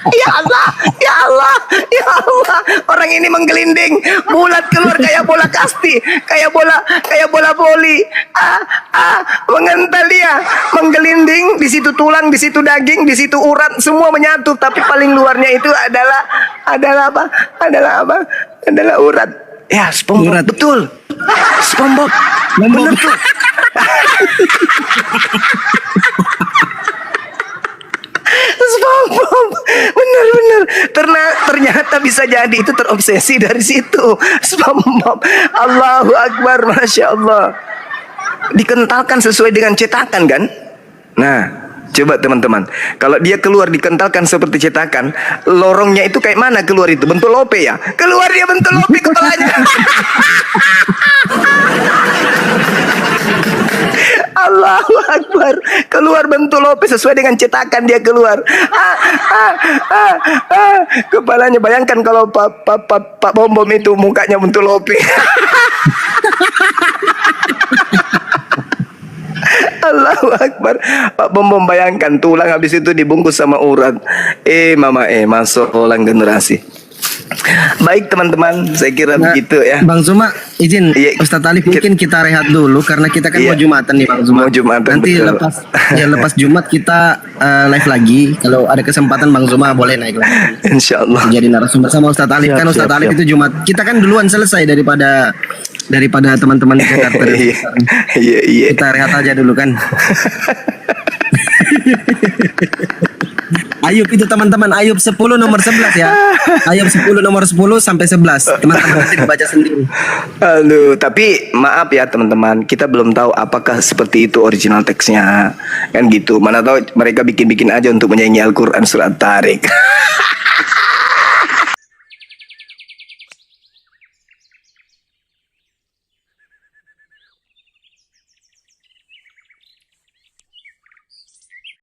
Ya Allah, ya Allah, ya Allah. Orang ini menggelinding, bulat keluar kayak bola kasti, kayak bola voli. Mengental dia, menggelinding, di situ tulang, di situ daging, di situ urat, semua menyatu, tapi paling luarnya itu adalah apa? Adalah urat. Ya, SpongeBob, betul. SpongeBob. Benar tuh. SpongeBob, benar-benar ternyata bisa jadi itu terobsesi dari situ. SpongeBob, Allahu Akbar, Masya Allah. Dikentalkan sesuai dengan cetakan kan? Nah, coba teman-teman, kalau dia keluar dikentalkan seperti cetakan, lorongnya itu kayak mana keluar itu? Bentuk lope ya? Keluar dia bentuk lope kepalanya. Allahu Akbar, keluar bentuk lope sesuai dengan cetakan dia keluar. Kepalanya, bayangkan kalau Pak Bom Bom itu mukanya bentuk lope. Allahu Akbar. Pak Bom Bom bayangkan tulang habis itu dibungkus sama urat. Mama masuk orang generasi. Baik teman-teman, saya kira begitu ya. Bang Zuma, izin Ustadz Alif mungkin kita rehat dulu karena kita kan mau Jumatan nih Bang Zuma. Mau Jumatan, nanti betul. lepas Jumat kita live lagi. Kalau ada kesempatan Bang Zuma boleh naik lagi. Insyaallah. Jadi narasumber sama Ustadz Alif. Kan Ustadz Alif itu Jumat. Kita kan duluan selesai daripada teman-teman di Jakarta. Iya. Kita rehat aja dulu kan. Ayub itu teman-teman, Ayub 10 nomor 11 ya. Ayub 10 nomor 10 sampai 11. Teman-teman nanti dibaca sendiri. Aduh, tapi maaf ya teman-teman, kita belum tahu apakah seperti itu original teksnya. Kan gitu. Mana tahu mereka bikin-bikin aja untuk menyanyi Al-Qur'an surat Tarik.